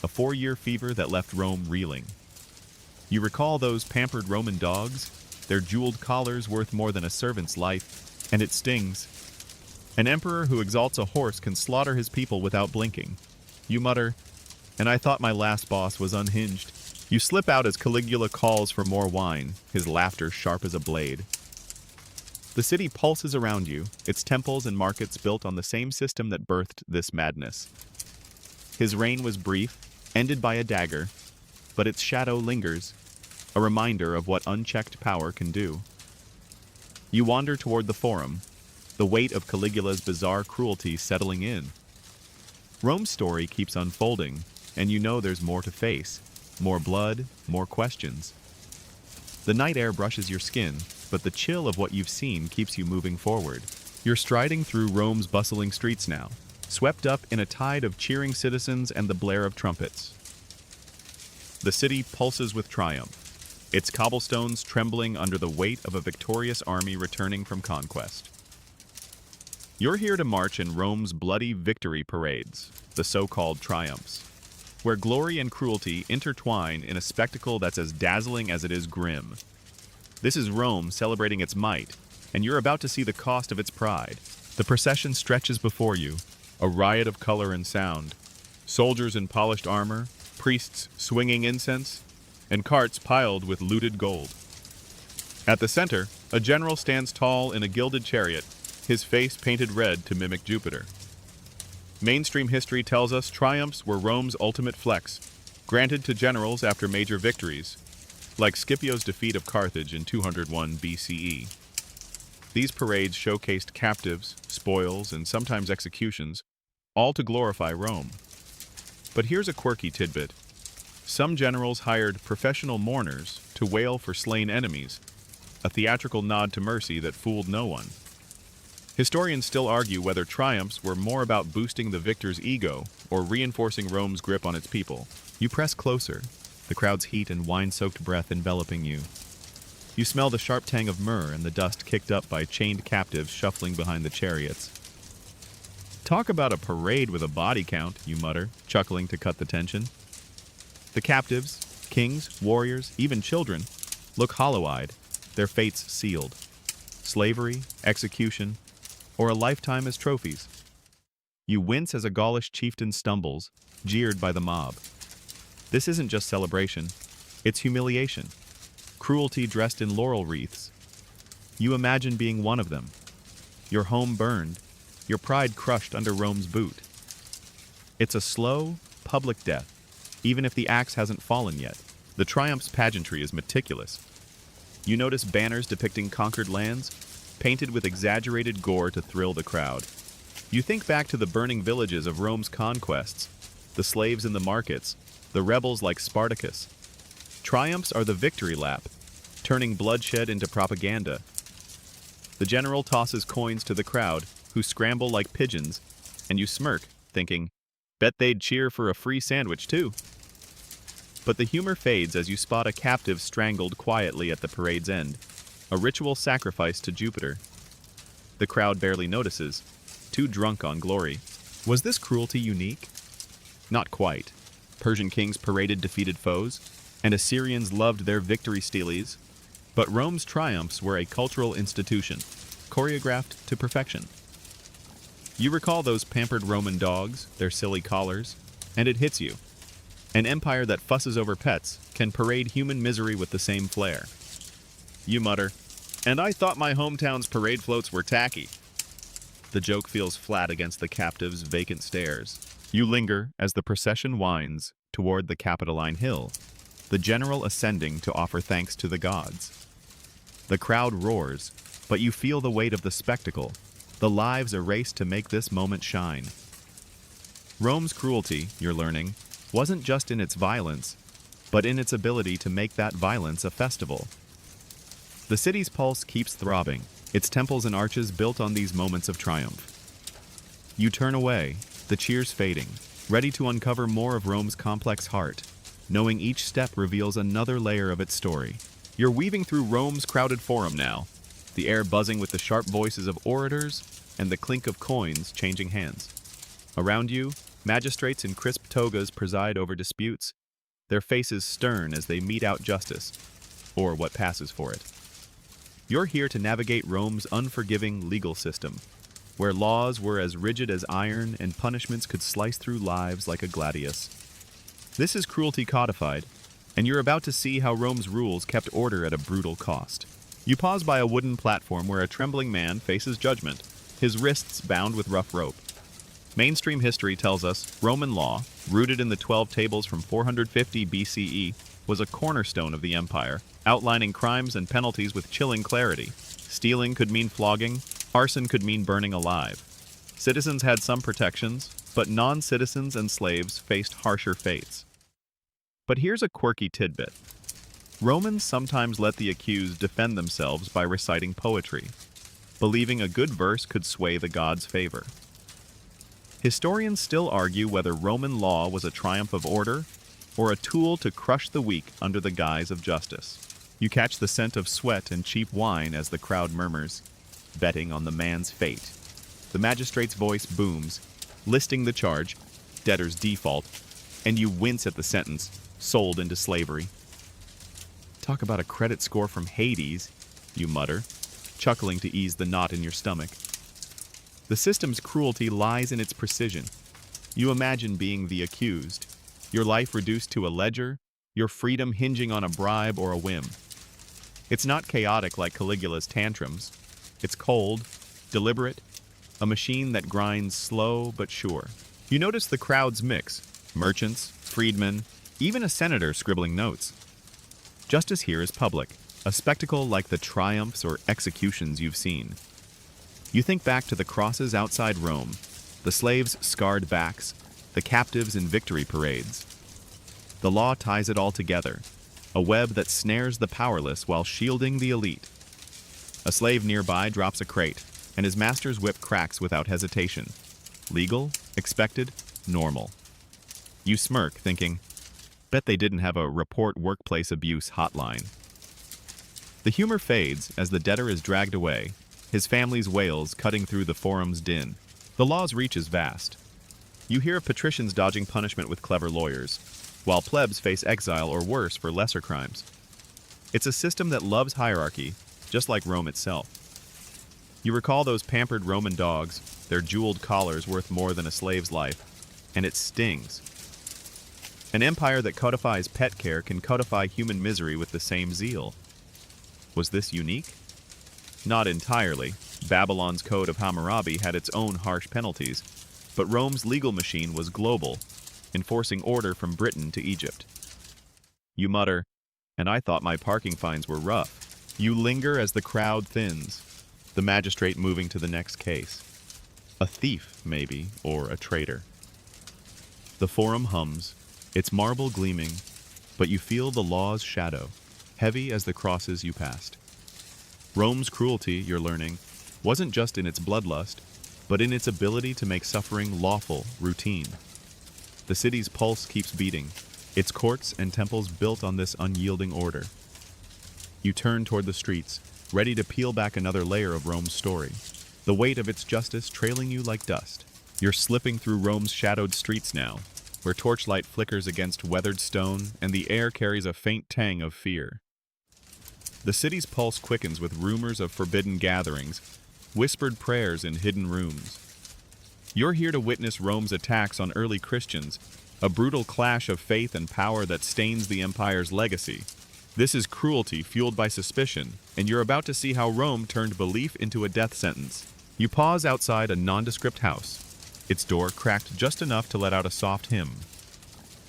Speaker 1: A 4-year fever that left Rome reeling. You recall those pampered Roman dogs? Their jeweled collars worth more than a servant's life, and it stings. An emperor who exalts a horse can slaughter his people without blinking. You mutter, and I thought my last boss was unhinged. You slip out as Caligula calls for more wine, his laughter sharp as a blade. The city pulses around you, its temples and markets built on the same system that birthed this madness. His reign was brief, ended by a dagger, but its shadow lingers, a reminder of what unchecked power can do. You wander toward the Forum, the weight of Caligula's bizarre cruelty settling in. Rome's story keeps unfolding, and you know there's more to face. More blood, more questions. The night air brushes your skin, but the chill of what you've seen keeps you moving forward. You're striding through Rome's bustling streets now, swept up in a tide of cheering citizens and the blare of trumpets. The city pulses with triumph, its cobblestones trembling under the weight of a victorious army returning from conquest. You're here to march in Rome's bloody victory parades, the so-called triumphs, where glory and cruelty intertwine in a spectacle that's as dazzling as it is grim. This is Rome celebrating its might, and you're about to see the cost of its pride. The procession stretches before you, a riot of color and sound. Soldiers in polished armor, priests swinging incense, and carts piled with looted gold. At the center, a general stands tall in a gilded chariot, his face painted red to mimic Jupiter. Mainstream history tells us triumphs were Rome's ultimate flex, granted to generals after major victories, like Scipio's defeat of Carthage in 201 BCE. These parades showcased captives, spoils, and sometimes executions, all to glorify Rome. But here's a quirky tidbit. Some generals hired professional mourners to wail for slain enemies, a theatrical nod to mercy that fooled no one. Historians still argue whether triumphs were more about boosting the victor's ego or reinforcing Rome's grip on its people. You press closer, the crowd's heat and wine-soaked breath enveloping you. You smell the sharp tang of myrrh and the dust kicked up by chained captives shuffling behind the chariots. Talk about a parade with a body count, you mutter, chuckling to cut the tension. The captives, kings, warriors, even children, look hollow-eyed, their fates sealed. Slavery, execution, or a lifetime as trophies. You wince as a Gaulish chieftain stumbles, jeered by the mob. This isn't just celebration, it's humiliation. Cruelty dressed in laurel wreaths. You imagine being one of them. Your home burned, your pride crushed under Rome's boot. It's a slow, public death, even if the axe hasn't fallen yet. The triumph's pageantry is meticulous. You notice banners depicting conquered lands, painted with exaggerated gore to thrill the crowd. You think back to the burning villages of Rome's conquests, the slaves in the markets, the rebels like Spartacus. Triumphs are the victory lap, turning bloodshed into propaganda. The general tosses coins to the crowd, who scramble like pigeons, and you smirk, thinking, bet they'd cheer for a free sandwich too. But the humor fades as you spot a captive strangled quietly at the parade's end, a ritual sacrifice to Jupiter. The crowd barely notices, too drunk on glory. Was this cruelty unique? Not quite. Persian kings paraded defeated foes, and Assyrians loved their victory steles, but Rome's triumphs were a cultural institution, choreographed to perfection. You recall those pampered Roman dogs, their silly collars, and it hits you. An empire that fusses over pets can parade human misery with the same flair. You mutter, and I thought my hometown's parade floats were tacky. The joke feels flat against the captive's vacant stares. You linger as the procession winds toward the Capitoline Hill, the general ascending to offer thanks to the gods. The crowd roars, but you feel the weight of the spectacle. The lives are raced to make this moment shine. Rome's cruelty, you're learning, wasn't just in its violence, but in its ability to make that violence a festival. The city's pulse keeps throbbing, its temples and arches built on these moments of triumph. You turn away, the cheers fading, ready to uncover more of Rome's complex heart, knowing each step reveals another layer of its story. You're weaving through Rome's crowded forum now, the air buzzing with the sharp voices of orators and the clink of coins changing hands. Around you, magistrates in crisp togas preside over disputes, their faces stern as they mete out justice, or what passes for it. You're here to navigate Rome's unforgiving legal system, where laws were as rigid as iron and punishments could slice through lives like a gladius. This is cruelty codified, and you're about to see how Rome's rules kept order at a brutal cost. You pause by a wooden platform where a trembling man faces judgment, his wrists bound with rough rope. Mainstream history tells us Roman law, rooted in the 12 tables from 450 BCE, was a cornerstone of the empire, outlining crimes and penalties with chilling clarity. Stealing could mean flogging, arson could mean burning alive. Citizens had some protections, but non-citizens and slaves faced harsher fates. But here's a quirky tidbit. Romans sometimes let the accused defend themselves by reciting poetry, believing a good verse could sway the gods' favor. Historians still argue whether Roman law was a triumph of order or a tool to crush the weak under the guise of justice. You catch the scent of sweat and cheap wine as the crowd murmurs, betting on the man's fate. The magistrate's voice booms, listing the charge, debtor's default, and you wince at the sentence, sold into slavery. Talk about a credit score from Hades, you mutter, chuckling to ease the knot in your stomach. The system's cruelty lies in its precision. You imagine being the accused, your life reduced to a ledger, your freedom hinging on a bribe or a whim. It's not chaotic like Caligula's tantrums. It's cold, deliberate, a machine that grinds slow but sure. You notice the crowd's mix, merchants, freedmen, even a senator scribbling notes. Justice here is public, a spectacle like the triumphs or executions you've seen. You think back to the crosses outside Rome, the slaves' scarred backs, the captives in victory parades. The law ties it all together, a web that snares the powerless while shielding the elite. A slave nearby drops a crate, and his master's whip cracks without hesitation. Legal, expected, normal. You smirk, thinking, bet they didn't have a report workplace abuse hotline. The humor fades as the debtor is dragged away, his family's wails cutting through the forum's din. The law's reach is vast. You hear of patricians dodging punishment with clever lawyers, while plebs face exile or worse for lesser crimes. It's a system that loves hierarchy, just like Rome itself. You recall those pampered Roman dogs, their jeweled collars worth more than a slave's life, and it stings. An empire that codifies pet care can codify human misery with the same zeal. Was this unique? Not entirely. Babylon's Code of Hammurabi had its own harsh penalties, but Rome's legal machine was global, enforcing order from Britain to Egypt. You mutter, and I thought my parking fines were rough. You linger as the crowd thins, the magistrate moving to the next case. A thief, maybe, or a traitor. The forum hums, its marble gleaming, but you feel the law's shadow, heavy as the crosses you passed. Rome's cruelty, you're learning, wasn't just in its bloodlust, but in its ability to make suffering lawful, routine. The city's pulse keeps beating, its courts and temples built on this unyielding order. You turn toward the streets, ready to peel back another layer of Rome's story, the weight of its justice trailing you like dust. You're slipping through Rome's shadowed streets now, where torchlight flickers against weathered stone and the air carries a faint tang of fear. The city's pulse quickens with rumors of forbidden gatherings, whispered prayers in hidden rooms. You're here to witness Rome's attacks on early Christians, a brutal clash of faith and power that stains the empire's legacy. This is cruelty fueled by suspicion, and you're about to see how Rome turned belief into a death sentence. You pause outside a nondescript house, its door cracked just enough to let out a soft hymn.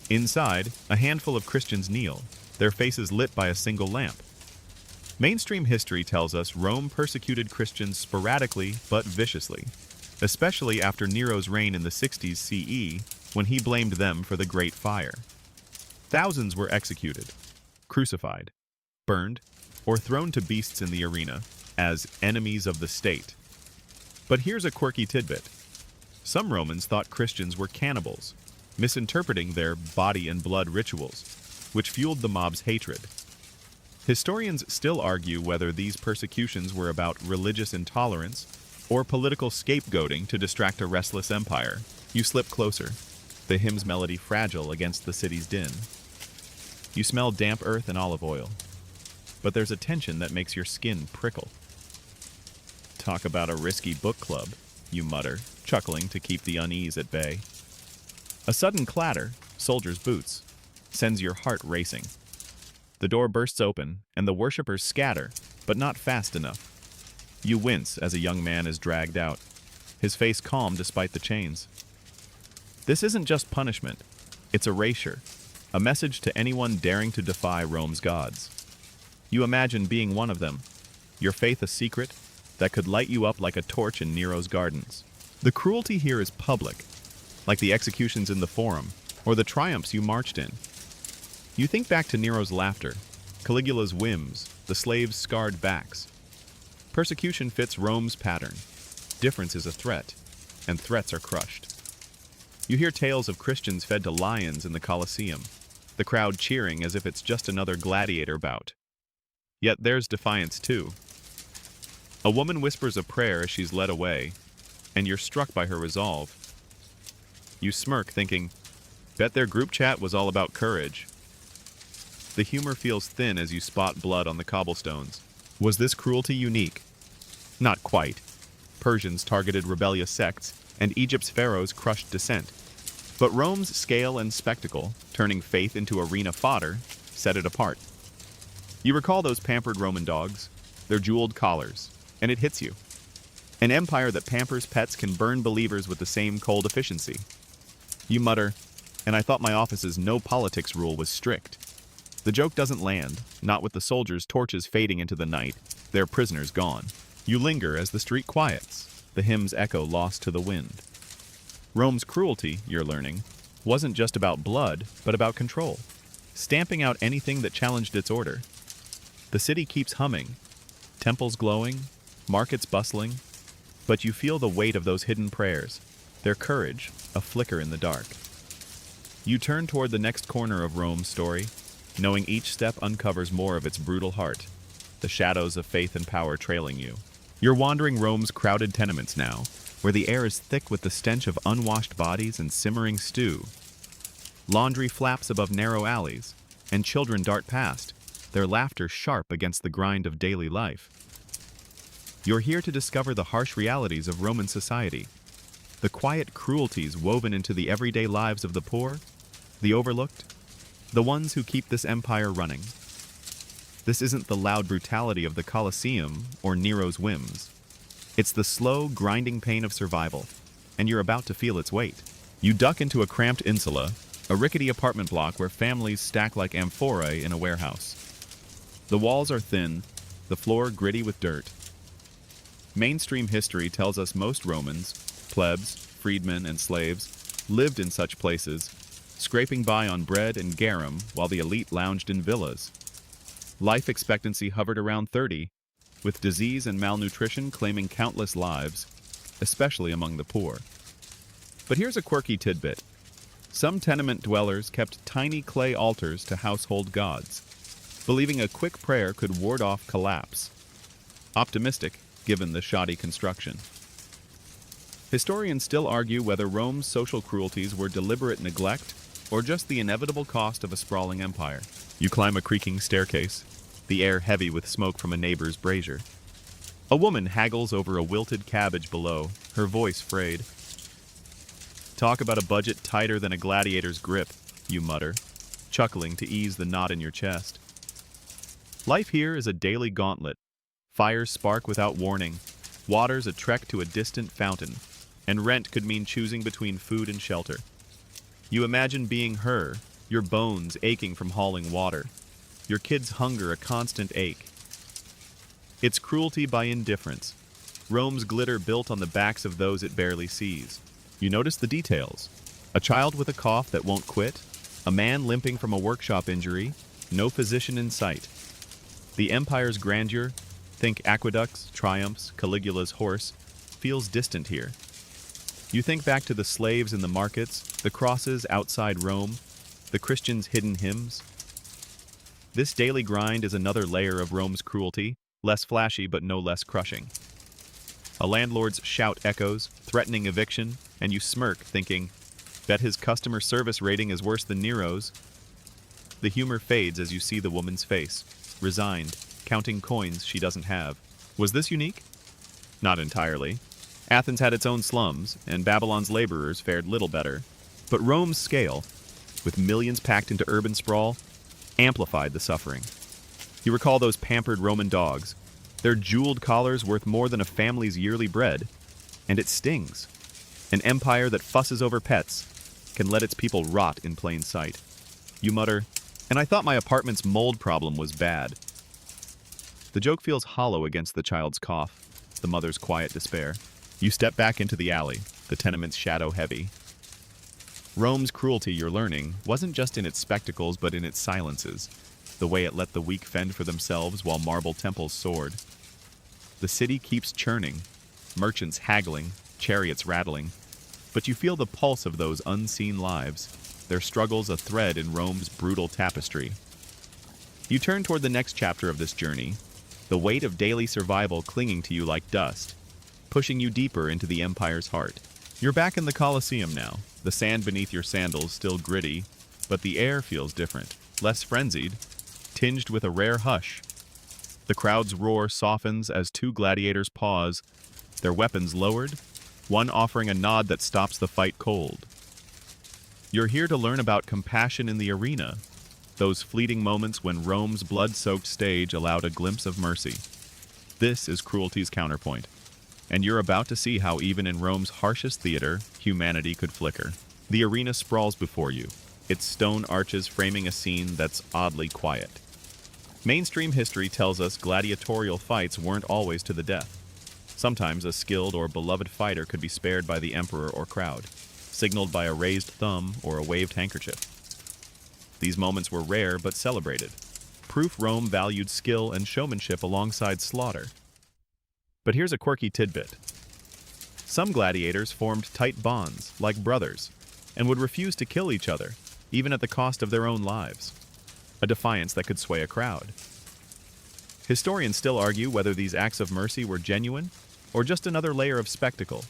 Speaker 1: Inside, a handful of Christians kneel, their faces lit by a single lamp. Mainstream history tells us Rome persecuted Christians sporadically but viciously, especially after Nero's reign in the 60s CE, when he blamed them for the Great Fire. Thousands were executed, crucified, burned, or thrown to beasts in the arena as enemies of the state. But here's a quirky tidbit. Some Romans thought Christians were cannibals, misinterpreting their body and blood rituals, which fueled the mob's hatred. Historians still argue whether these persecutions were about religious intolerance or political scapegoating to distract a restless empire. You slip closer, the hymn's melody fragile against the city's din. You smell damp earth and olive oil, but there's a tension that makes your skin prickle. Talk about a risky book club, you mutter, chuckling to keep the unease at bay. A sudden clatter, soldier's boots, sends your heart racing. The door bursts open, and the worshippers scatter, but not fast enough. You wince as a young man is dragged out, his face calm despite the chains. This isn't just punishment, it's erasure, a message to anyone daring to defy Rome's gods. You imagine being one of them, your faith a secret that could light you up like a torch in Nero's gardens. The cruelty here is public, like the executions in the Forum, or the triumphs you marched in. You think back to Nero's laughter, Caligula's whims, the slaves' scarred backs. Persecution fits Rome's pattern. Difference is a threat, and threats are crushed. You hear tales of Christians fed to lions in the Colosseum, the crowd cheering as if it's just another gladiator bout. Yet there's defiance too. A woman whispers a prayer as she's led away, and you're struck by her resolve. You smirk, thinking, bet their group chat was all about courage. The humor feels thin as you spot blood on the cobblestones. Was this cruelty unique? Not quite. Persians targeted rebellious sects, and Egypt's pharaohs crushed dissent. But Rome's scale and spectacle, turning faith into arena fodder, set it apart. You recall those pampered Roman dogs, their jeweled collars, and it hits you. An empire that pampers pets can burn believers with the same cold efficiency. You mutter, and I thought my office's no politics rule was strict. The joke doesn't land, not with the soldiers' torches fading into the night, their prisoners gone. You linger as the street quiets, the hymn's echo lost to the wind. Rome's cruelty, you're learning, wasn't just about blood, but about control, stamping out anything that challenged its order. The city keeps humming, temples glowing, markets bustling, but you feel the weight of those hidden prayers, their courage, a flicker in the dark. You turn toward the next corner of Rome's story, knowing each step uncovers more of its brutal heart, the shadows of faith and power trailing you. You're wandering Rome's crowded tenements now, where the air is thick with the stench of unwashed bodies and simmering stew. Laundry flaps above narrow alleys, and children dart past, their laughter sharp against the grind of daily life. You're here to discover the harsh realities of Roman society, the quiet cruelties woven into the everyday lives of the poor, the overlooked, the ones who keep this empire running. This isn't the loud brutality of the Colosseum or Nero's whims. It's the slow, grinding pain of survival, and you're about to feel its weight. You duck into a cramped insula, a rickety apartment block where families stack like amphorae in a warehouse. The walls are thin, the floor gritty with dirt. Mainstream history tells us most Romans, plebs, freedmen, and slaves, lived in such places, scraping by on bread and garum while the elite lounged in villas. Life expectancy hovered around 30, with disease and malnutrition claiming countless lives, especially among the poor. But here's a quirky tidbit. Some tenement dwellers kept tiny clay altars to household gods, believing a quick prayer could ward off collapse. Optimistic, given the shoddy construction. Historians still argue whether Rome's social cruelties were deliberate neglect or just the inevitable cost of a sprawling empire. You climb a creaking staircase, the air heavy with smoke from a neighbor's brazier. A woman haggles over a wilted cabbage below, her voice frayed. Talk about a budget tighter than a gladiator's grip, you mutter, chuckling to ease the knot in your chest. Life here is a daily gauntlet. Fires spark without warning, water's a trek to a distant fountain, and rent could mean choosing between food and shelter. You imagine being her, your bones aching from hauling water, your kids' hunger a constant ache. It's cruelty by indifference. Rome's glitter built on the backs of those it barely sees. You notice the details. A child with a cough that won't quit, a man limping from a workshop injury, no physician in sight. The empire's grandeur, think aqueducts, triumphs, Caligula's horse, feels distant here. You think back to the slaves in the markets, the crosses outside Rome, the Christians' hidden hymns. This daily grind is another layer of Rome's cruelty, less flashy but no less crushing. A landlord's shout echoes, threatening eviction, and you smirk, thinking, bet his customer service rating is worse than Nero's. The humor fades as you see the woman's face, resigned, counting coins she doesn't have. Was this unique? Not entirely. Athens had its own slums, and Babylon's laborers fared little better. But Rome's scale, with millions packed into urban sprawl, amplified the suffering. You recall those pampered Roman dogs, their jeweled collars worth more than a family's yearly bread, and it stings. An empire that fusses over pets can let its people rot in plain sight. You mutter, and I thought my apartment's mold problem was bad. The joke feels hollow against the child's cough, the mother's quiet despair. You step back into the alley, the tenement's shadow heavy. Rome's cruelty, you're learning, wasn't just in its spectacles but in its silences, the way it let the weak fend for themselves while marble temples soared. The city keeps churning, merchants haggling, chariots rattling, but you feel the pulse of those unseen lives, their struggles a thread in Rome's brutal tapestry. You turn toward the next chapter of this journey, the weight of daily survival clinging to you like dust, pushing you deeper into the empire's heart. You're back in the Colosseum now, the sand beneath your sandals still gritty, but the air feels different, less frenzied, tinged with a rare hush. The crowd's roar softens as two gladiators pause, their weapons lowered, one offering a nod that stops the fight cold. You're here to learn about compassion in the arena, those fleeting moments when Rome's blood-soaked stage allowed a glimpse of mercy. This is cruelty's counterpoint, and you're about to see how even in Rome's harshest theater, humanity could flicker. The arena sprawls before you, its stone arches framing a scene that's oddly quiet. Mainstream history tells us gladiatorial fights weren't always to the death. Sometimes a skilled or beloved fighter could be spared by the emperor or crowd, signaled by a raised thumb or a waved handkerchief. These moments were rare but celebrated. Proof Rome valued skill and showmanship alongside slaughter. But here's a quirky tidbit. Some gladiators formed tight bonds, like brothers, and would refuse to kill each other, even at the cost of their own lives. A defiance that could sway a crowd. Historians still argue whether these acts of mercy were genuine or just another layer of spectacle,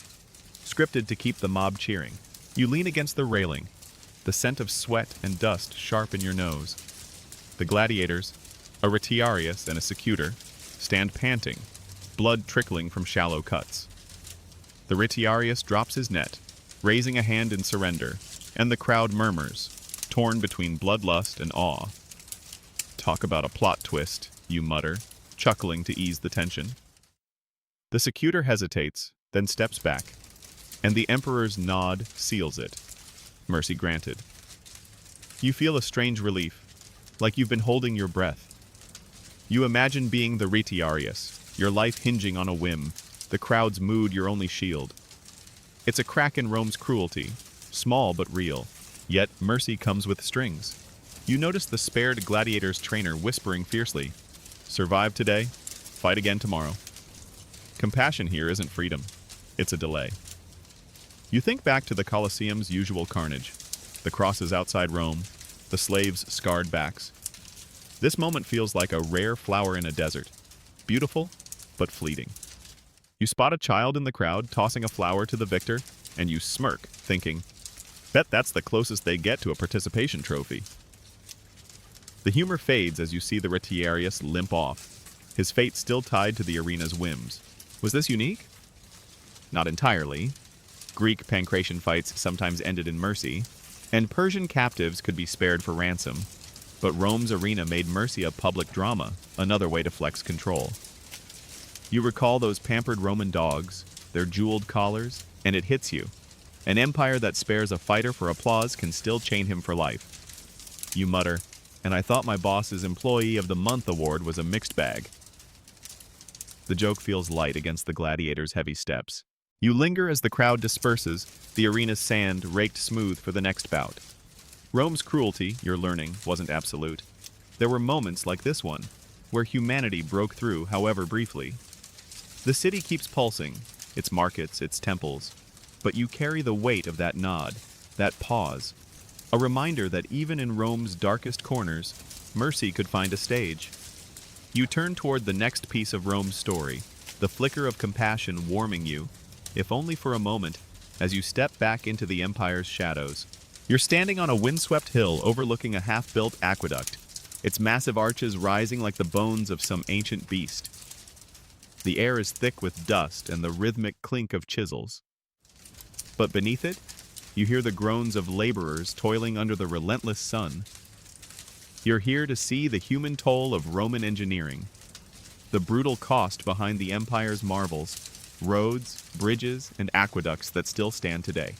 Speaker 1: scripted to keep the mob cheering. You lean against the railing, the scent of sweat and dust sharp in your nose. The gladiators, a retiarius and a secutor, stand panting, blood trickling from shallow cuts. The retiarius drops his net, raising a hand in surrender, and the crowd murmurs, torn between bloodlust and awe. Talk about a plot twist, you mutter, chuckling to ease the tension. The secutor hesitates, then steps back, and the emperor's nod seals it. Mercy granted. You feel a strange relief, like you've been holding your breath. You imagine being the retiarius, your life hinging on a whim, the crowd's mood your only shield. It's a crack in Rome's cruelty, small but real, yet mercy comes with strings. You notice the spared gladiator's trainer whispering fiercely, "Survive today, fight again tomorrow." Compassion here isn't freedom, it's a delay. You think back to the Colosseum's usual carnage, the crosses outside Rome, the slaves' scarred backs. This moment feels like a rare flower in a desert, beautiful but fleeting. You spot a child in the crowd tossing a flower to the victor, and you smirk, thinking, bet that's the closest they get to a participation trophy. The humor fades as you see the retiarius limp off, his fate still tied to the arena's whims. Was this unique? Not entirely. Greek pancration fights sometimes ended in mercy, and Persian captives could be spared for ransom, but Rome's arena made mercy a public drama, another way to flex control. You recall those pampered Roman dogs, their jeweled collars, and it hits you. An empire that spares a fighter for applause can still chain him for life. You mutter, and I thought my boss's Employee of the Month award was a mixed bag. The joke feels light against the gladiator's heavy steps. You linger as the crowd disperses, the arena's sand raked smooth for the next bout. Rome's cruelty, you're learning, wasn't absolute. There were moments like this one, where humanity broke through, however briefly. The city keeps pulsing, its markets, its temples, but you carry the weight of that nod, that pause, a reminder that even in Rome's darkest corners, mercy could find a stage. You turn toward the next piece of Rome's story, the flicker of compassion warming you, if only for a moment, as you step back into the empire's shadows. You're standing on a windswept hill overlooking a half-built aqueduct, its massive arches rising like the bones of some ancient beast. The air is thick with dust and the rhythmic clink of chisels. But beneath it, you hear the groans of laborers toiling under the relentless sun. You're here to see the human toll of Roman engineering, the brutal cost behind the empire's marvels, roads, bridges, and aqueducts that still stand today.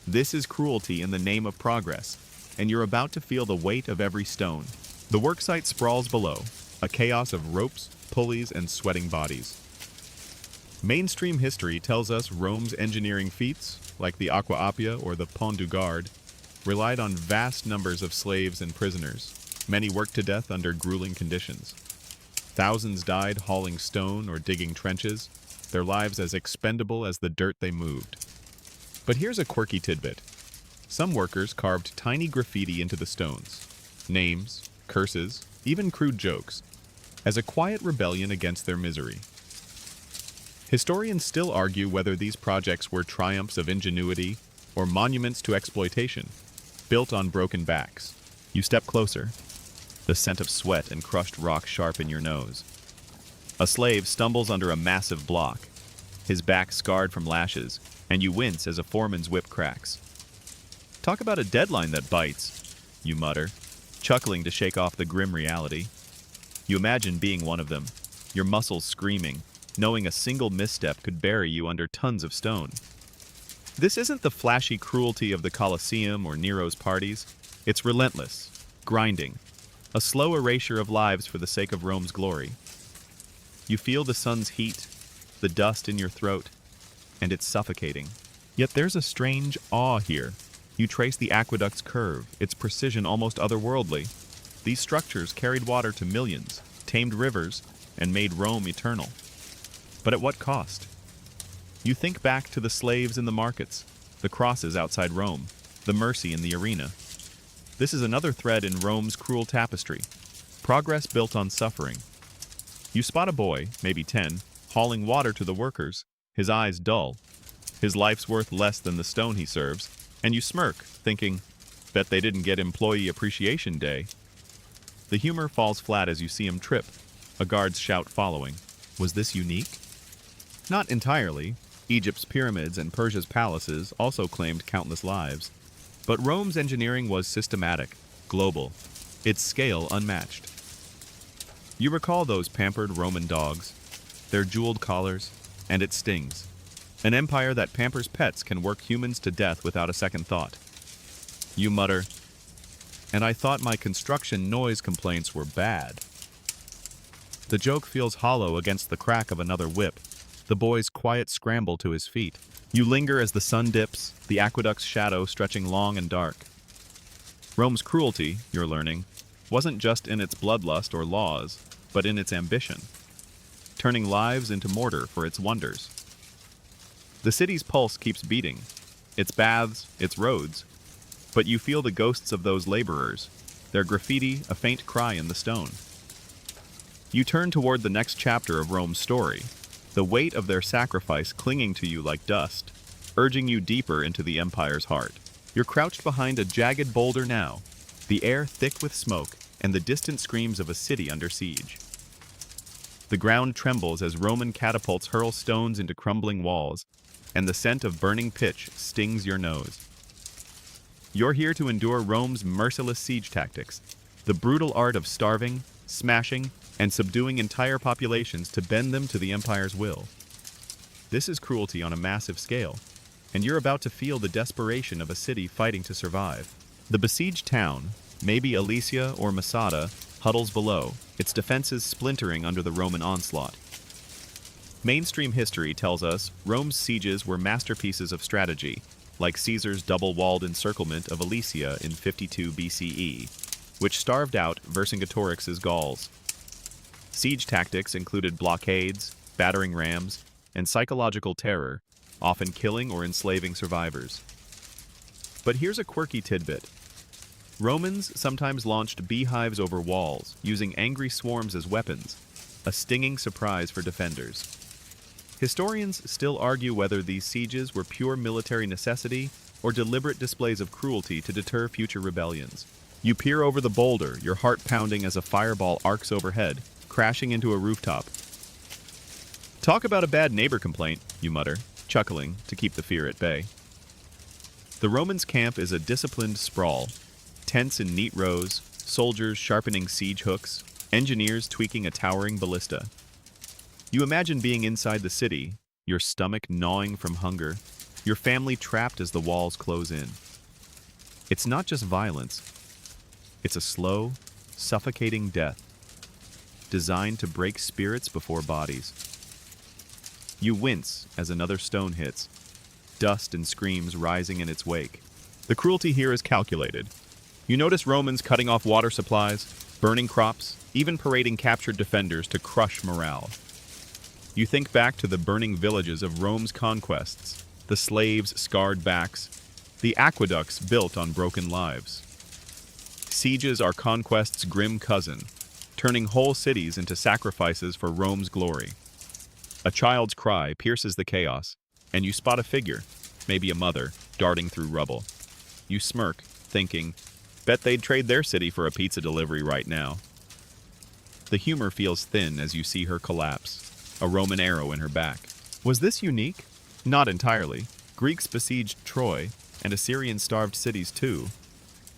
Speaker 1: This is cruelty in the name of progress, and you're about to feel the weight of every stone. The worksite sprawls below, a chaos of ropes, pulleys, and sweating bodies. Mainstream history tells us Rome's engineering feats, like the Aqua Appia or the Pont du Gard, relied on vast numbers of slaves and prisoners. Many worked to death under grueling conditions. Thousands died hauling stone or digging trenches, their lives as expendable as the dirt they moved. But here's a quirky tidbit. Some workers carved tiny graffiti into the stones. Names, curses, even crude jokes, as a quiet rebellion against their misery. Historians still argue whether these projects were triumphs of ingenuity or monuments to exploitation, built on broken backs. You step closer, the scent of sweat and crushed rock sharp in your nose. A slave stumbles under a massive block, his back scarred from lashes, and you wince as a foreman's whip cracks. Talk about a deadline that bites, you mutter, chuckling to shake off the grim reality. You imagine being one of them, your muscles screaming, knowing a single misstep could bury you under tons of stone. This isn't the flashy cruelty of the Colosseum or Nero's parties. It's relentless, grinding, a slow erasure of lives for the sake of Rome's glory. You feel the sun's heat, the dust in your throat, and it's suffocating. Yet there's a strange awe here. You trace the aqueduct's curve, its precision almost otherworldly. These structures carried water to millions, tamed rivers, and made Rome eternal. But at what cost? You think back to the slaves in the markets, the crosses outside Rome, the mercy in the arena. This is another thread in Rome's cruel tapestry, progress built on suffering. You spot a boy, maybe 10, hauling water to the workers, his eyes dull. His life's worth less than the stone he serves, and you smirk, thinking, bet they didn't get Employee Appreciation Day. The humor falls flat as you see him trip, a guard's shout following. Was this unique? Not entirely. Egypt's pyramids and Persia's palaces also claimed countless lives. But Rome's engineering was systematic, global, its scale unmatched. You recall those pampered Roman dogs, their jeweled collars, and it stings. An empire that pampers pets can work humans to death without a second thought. You mutter, and I thought my construction noise complaints were bad. The joke feels hollow against the crack of another whip, the boy's quiet scramble to his feet. You linger as the sun dips, the aqueduct's shadow stretching long and dark. Rome's cruelty, you're learning, wasn't just in its bloodlust or laws, but in its ambition, turning lives into mortar for its wonders. The city's pulse keeps beating, its baths, its roads, but you feel the ghosts of those laborers, their graffiti a faint cry in the stone. You turn toward the next chapter of Rome's story, the weight of their sacrifice clinging to you like dust, urging you deeper into the empire's heart. You're crouched behind a jagged boulder now, the air thick with smoke and the distant screams of a city under siege. The ground trembles as Roman catapults hurl stones into crumbling walls, and the scent of burning pitch stings your nose. You're here to endure Rome's merciless siege tactics, the brutal art of starving, smashing, and subduing entire populations to bend them to the empire's will. This is cruelty on a massive scale, and you're about to feel the desperation of a city fighting to survive. The besieged town, maybe Alesia or Masada, huddles below, its defenses splintering under the Roman onslaught. Mainstream history tells us Rome's sieges were masterpieces of strategy, like Caesar's double-walled encirclement of Alesia in 52 BCE, which starved out Vercingetorix's Gauls. Siege tactics included blockades, battering rams, and psychological terror, often killing or enslaving survivors. But here's a quirky tidbit. Romans sometimes launched beehives over walls, using angry swarms as weapons, a stinging surprise for defenders. Historians still argue whether these sieges were pure military necessity or deliberate displays of cruelty to deter future rebellions. You peer over the boulder, your heart pounding as a fireball arcs overhead, crashing into a rooftop. Talk about a bad neighbor complaint, you mutter, chuckling to keep the fear at bay. The Romans' camp is a disciplined sprawl, tents in neat rows, soldiers sharpening siege hooks, engineers tweaking a towering ballista. You imagine being inside the city, your stomach gnawing from hunger, your family trapped as the walls close in. It's not just violence. It's a slow, suffocating death, designed to break spirits before bodies. You wince as another stone hits, dust and screams rising in its wake. The cruelty here is calculated. You notice Romans cutting off water supplies, burning crops, even parading captured defenders to crush morale. You think back to the burning villages of Rome's conquests, the slaves' scarred backs, the aqueducts built on broken lives. Sieges are conquest's grim cousin, turning whole cities into sacrifices for Rome's glory. A child's cry pierces the chaos, and you spot a figure, maybe a mother, darting through rubble. You smirk, thinking, bet they'd trade their city for a pizza delivery right now. The humor feels thin as you see her collapse, a Roman arrow in her back. Was this unique? Not entirely. Greeks besieged Troy, and Assyrians starved cities too.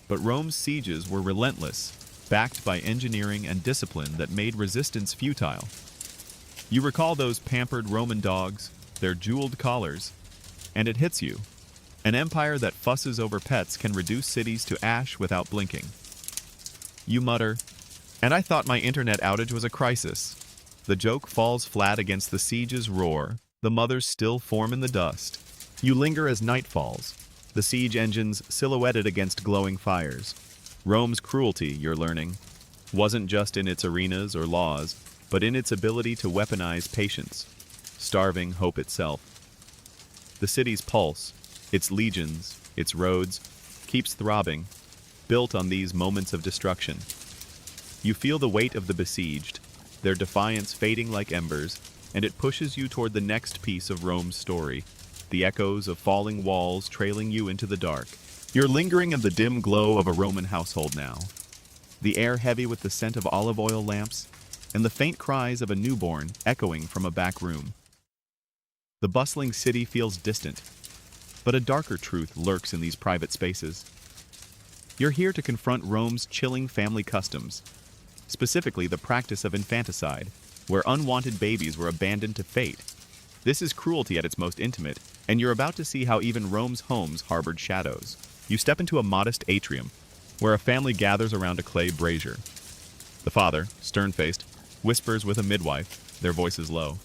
Speaker 1: But Rome's sieges were relentless, backed by engineering and discipline that made resistance futile. You recall those pampered Roman dogs, their jeweled collars, and it hits you. An empire that fusses over pets can reduce cities to ash without blinking. You mutter, and I thought my internet outage was a crisis. The joke falls flat against the siege's roar, the mothers still form in the dust. You linger as night falls, the siege engines silhouetted against glowing fires. Rome's cruelty, you're learning, wasn't just in its arenas or laws, but in its ability to weaponize patience, starving hope itself. The city's pulse, its legions, its roads, keeps throbbing, built on these moments of destruction. You feel the weight of the besieged, their defiance fading like embers, and it pushes you toward the next piece of Rome's story, the echoes of falling walls trailing you into the dark. You're lingering in the dim glow of a Roman household now, the air heavy with the scent of olive oil lamps, and the faint cries of a newborn echoing from a back room. The bustling city feels distant, but a darker truth lurks in these private spaces. You're here to confront Rome's chilling family customs, specifically the practice of infanticide, where unwanted babies were abandoned to fate. This is cruelty at its most intimate, and you're about to see how even Rome's homes harbored shadows. You step into a modest atrium, where a family gathers around a clay brazier. The father, stern-faced, whispers with a midwife, their voices low.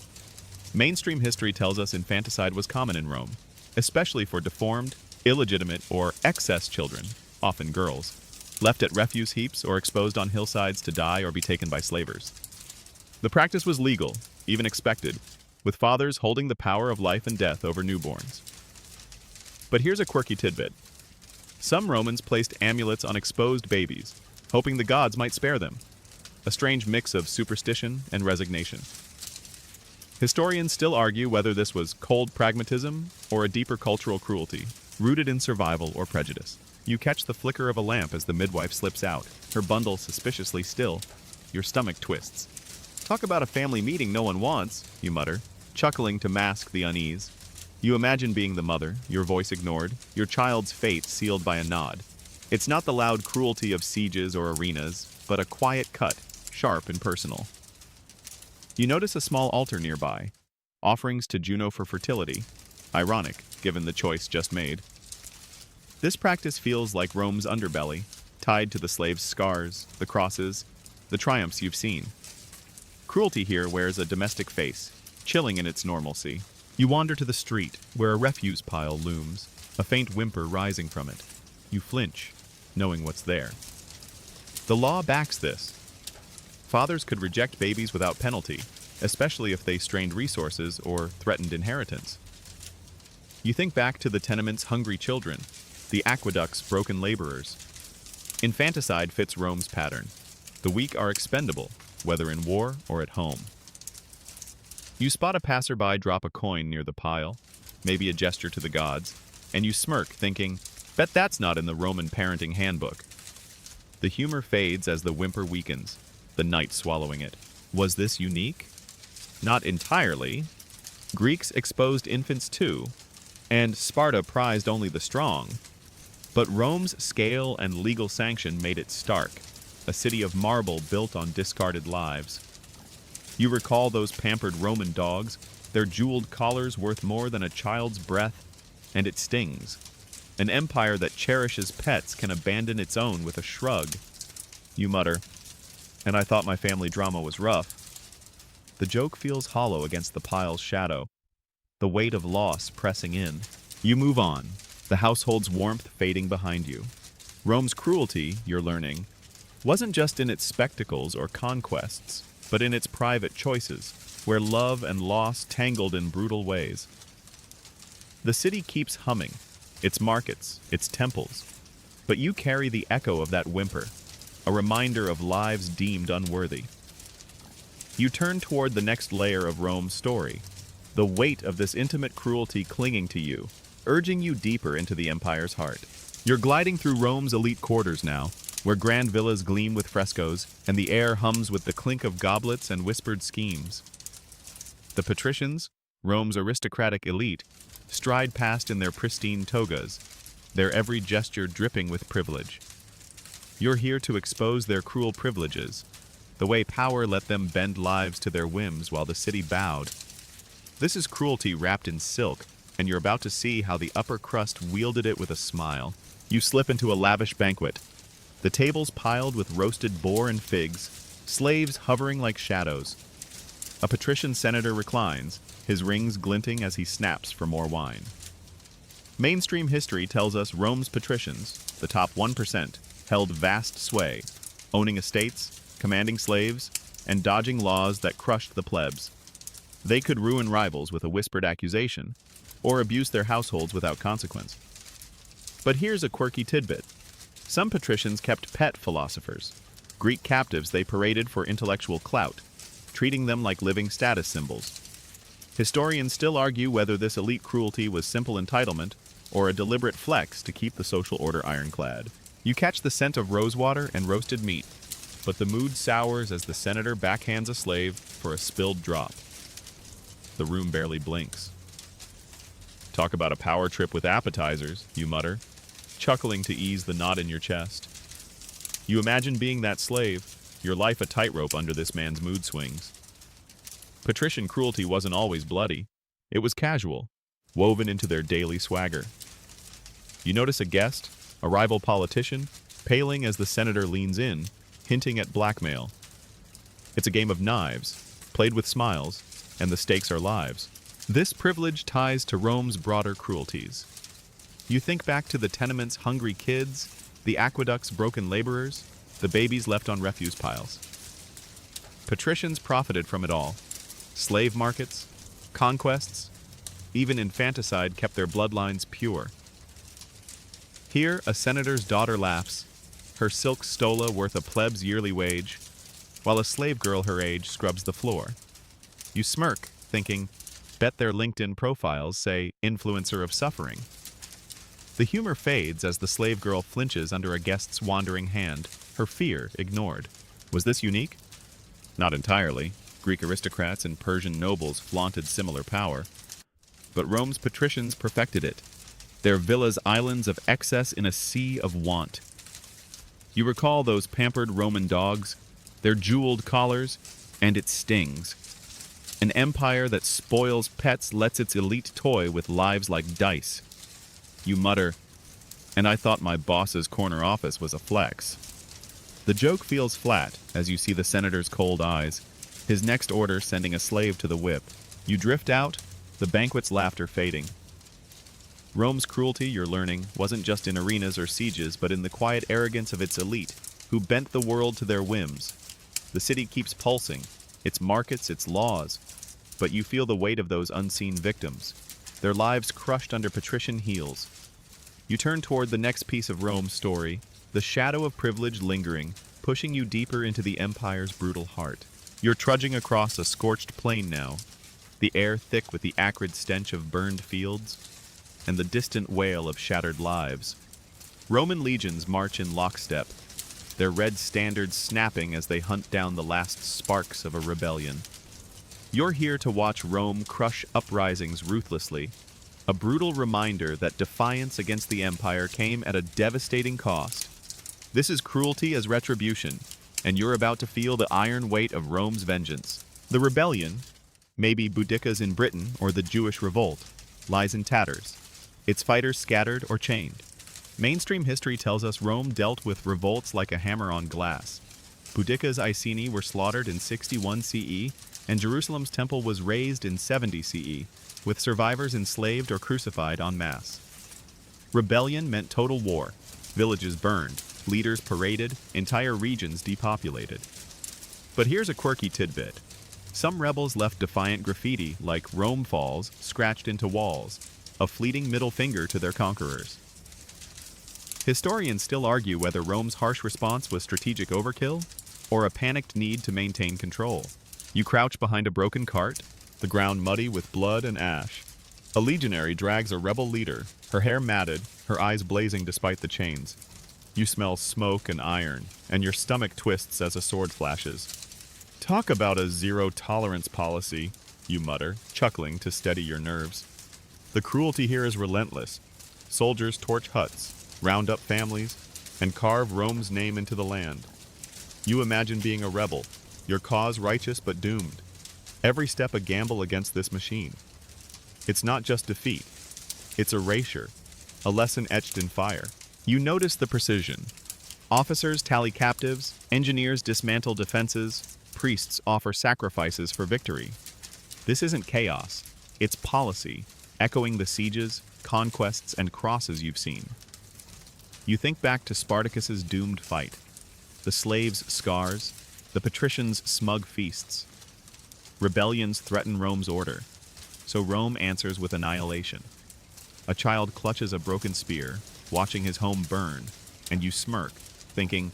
Speaker 1: Mainstream history tells us infanticide was common in Rome, especially for deformed, illegitimate, or excess children, often girls, left at refuse heaps or exposed on hillsides to die or be taken by slavers. The practice was legal, even expected, with fathers holding the power of life and death over newborns. But here's a quirky tidbit. Some Romans placed amulets on exposed babies, hoping the gods might spare them, a strange mix of superstition and resignation. Historians still argue whether this was cold pragmatism or a deeper cultural cruelty, rooted in survival or prejudice. You catch the flicker of a lamp as the midwife slips out, her bundle suspiciously still. Your stomach twists. Talk about a family meeting no one wants, you mutter, chuckling to mask the unease. You imagine being the mother, your voice ignored, your child's fate sealed by a nod. It's not the loud cruelty of sieges or arenas, but a quiet cut, sharp and personal. You notice a small altar nearby, offerings to Juno for fertility. Ironic, given the choice just made. This practice feels like Rome's underbelly, tied to the slave's scars, the crosses, the triumphs you've seen. Cruelty here wears a domestic face, chilling in its normalcy. You wander to the street, where a refuse pile looms, a faint whimper rising from it. You flinch, knowing what's there. The law backs this. Fathers could reject babies without penalty, especially if they strained resources or threatened inheritance. You think back to the tenement's hungry children, the aqueduct's broken laborers. Infanticide fits Rome's pattern. The weak are expendable, whether in war or at home. You spot a passerby drop a coin near the pile, maybe a gesture to the gods, and you smirk, thinking, bet that's not in the Roman parenting handbook. The humor fades as the whimper weakens, the night swallowing it. Was this unique? Not entirely. Greeks exposed infants too, and Sparta prized only the strong. But Rome's scale and legal sanction made it stark, a city of marble built on discarded lives. You recall those pampered Roman dogs, their jeweled collars worth more than a child's breath, and it stings. An empire that cherishes pets can abandon its own with a shrug. You mutter, and I thought my family drama was rough. The joke feels hollow against the pile's shadow, the weight of loss pressing in. You move on, the household's warmth fading behind you. Rome's cruelty, you're learning, wasn't just in its spectacles or conquests, but in its private choices, where love and loss tangled in brutal ways. The city keeps humming, its markets, its temples, but you carry the echo of that whimper, a reminder of lives deemed unworthy. You turn toward the next layer of Rome's story, the weight of this intimate cruelty clinging to you, urging you deeper into the empire's heart. You're gliding through Rome's elite quarters now, where grand villas gleam with frescoes, and the air hums with the clink of goblets and whispered schemes. The patricians, Rome's aristocratic elite, stride past in their pristine togas, their every gesture dripping with privilege. You're here to expose their cruel privileges, the way power let them bend lives to their whims while the city bowed. This is cruelty wrapped in silk, and you're about to see how the upper crust wielded it with a smile. You slip into a lavish banquet, the tables piled with roasted boar and figs, slaves hovering like shadows. A patrician senator reclines, his rings glinting as he snaps for more wine. Mainstream history tells us Rome's patricians, the top 1%, held vast sway, owning estates, commanding slaves, and dodging laws that crushed the plebs. They could ruin rivals with a whispered accusation, or abuse their households without consequence. But here's a quirky tidbit. Some patricians kept pet philosophers, Greek captives they paraded for intellectual clout, treating them like living status symbols. Historians still argue whether this elite cruelty was simple entitlement or a deliberate flex to keep the social order ironclad. You catch the scent of rosewater and roasted meat, but the mood sours as the senator backhands a slave for a spilled drop. The room barely blinks. Talk about a power trip with appetizers, you mutter, chuckling to ease the knot in your chest. You imagine being that slave, your life a tightrope under this man's mood swings. Patrician cruelty wasn't always bloody. It was casual, woven into their daily swagger. You notice a guest, a rival politician, paling as the senator leans in, hinting at blackmail. It's a game of knives, played with smiles, and the stakes are lives. This privilege ties to Rome's broader cruelties. You think back to the tenement's hungry kids, the aqueduct's broken laborers, the babies left on refuse piles. Patricians profited from it all. Slave markets, conquests, even infanticide kept their bloodlines pure. Here, a senator's daughter laughs, her silk stola worth a pleb's yearly wage, while a slave girl her age scrubs the floor. You smirk, thinking, bet their LinkedIn profiles say influencer of suffering. The humor fades as the slave girl flinches under a guest's wandering hand, her fear ignored. Was this unique? Not entirely. Greek aristocrats and Persian nobles flaunted similar power. But Rome's patricians perfected it, their villas islands of excess in a sea of want. You recall those pampered Roman dogs, their jeweled collars, and it stings. An empire that spoils pets lets its elite toy with lives like dice. You mutter, and I thought my boss's corner office was a flex. The joke feels flat as you see the senator's cold eyes, his next order sending a slave to the whip. You drift out, the banquet's laughter fading. Rome's cruelty, you're learning, wasn't just in arenas or sieges, but in the quiet arrogance of its elite, who bent the world to their whims. The city keeps pulsing, its markets, its laws, but you feel the weight of those unseen victims, their lives crushed under patrician heels. You turn toward the next piece of Rome's story, the shadow of privilege lingering, pushing you deeper into the empire's brutal heart. You're trudging across a scorched plain now, the air thick with the acrid stench of burned fields and the distant wail of shattered lives. Roman legions march in lockstep, their red standards snapping as they hunt down the last sparks of a rebellion. You're here to watch Rome crush uprisings ruthlessly, a brutal reminder that defiance against the empire came at a devastating cost. This is cruelty as retribution, and you're about to feel the iron weight of Rome's vengeance. The rebellion, maybe Boudicca's in Britain or the Jewish revolt, lies in tatters, its fighters scattered or chained. Mainstream history tells us Rome dealt with revolts like a hammer on glass. Boudicca's Iceni were slaughtered in 61 CE, and Jerusalem's temple was razed in 70 CE, with survivors enslaved or crucified en masse. Rebellion meant total war, villages burned, leaders paraded, entire regions depopulated. But here's a quirky tidbit. Some rebels left defiant graffiti like "Rome falls" scratched into walls, a fleeting middle finger to their conquerors. Historians still argue whether Rome's harsh response was strategic overkill or a panicked need to maintain control. You crouch behind a broken cart, the ground muddy with blood and ash. A legionary drags a rebel leader, her hair matted, her eyes blazing despite the chains. You smell smoke and iron, and your stomach twists as a sword flashes. Talk about a zero-tolerance policy, you mutter, chuckling to steady your nerves. The cruelty here is relentless. Soldiers torch huts, round up families, and carve Rome's name into the land. You imagine being a rebel, your cause righteous but doomed. Every step a gamble against this machine. It's not just defeat, it's erasure, a lesson etched in fire. You notice the precision. Officers tally captives, engineers dismantle defenses, priests offer sacrifices for victory. This isn't chaos, it's policy, echoing the sieges, conquests, and crosses you've seen. You think back to Spartacus's doomed fight, the slaves' scars, the patricians' smug feasts. Rebellions threaten Rome's order, so Rome answers with annihilation. A child clutches a broken spear, watching his home burn, and you smirk, thinking,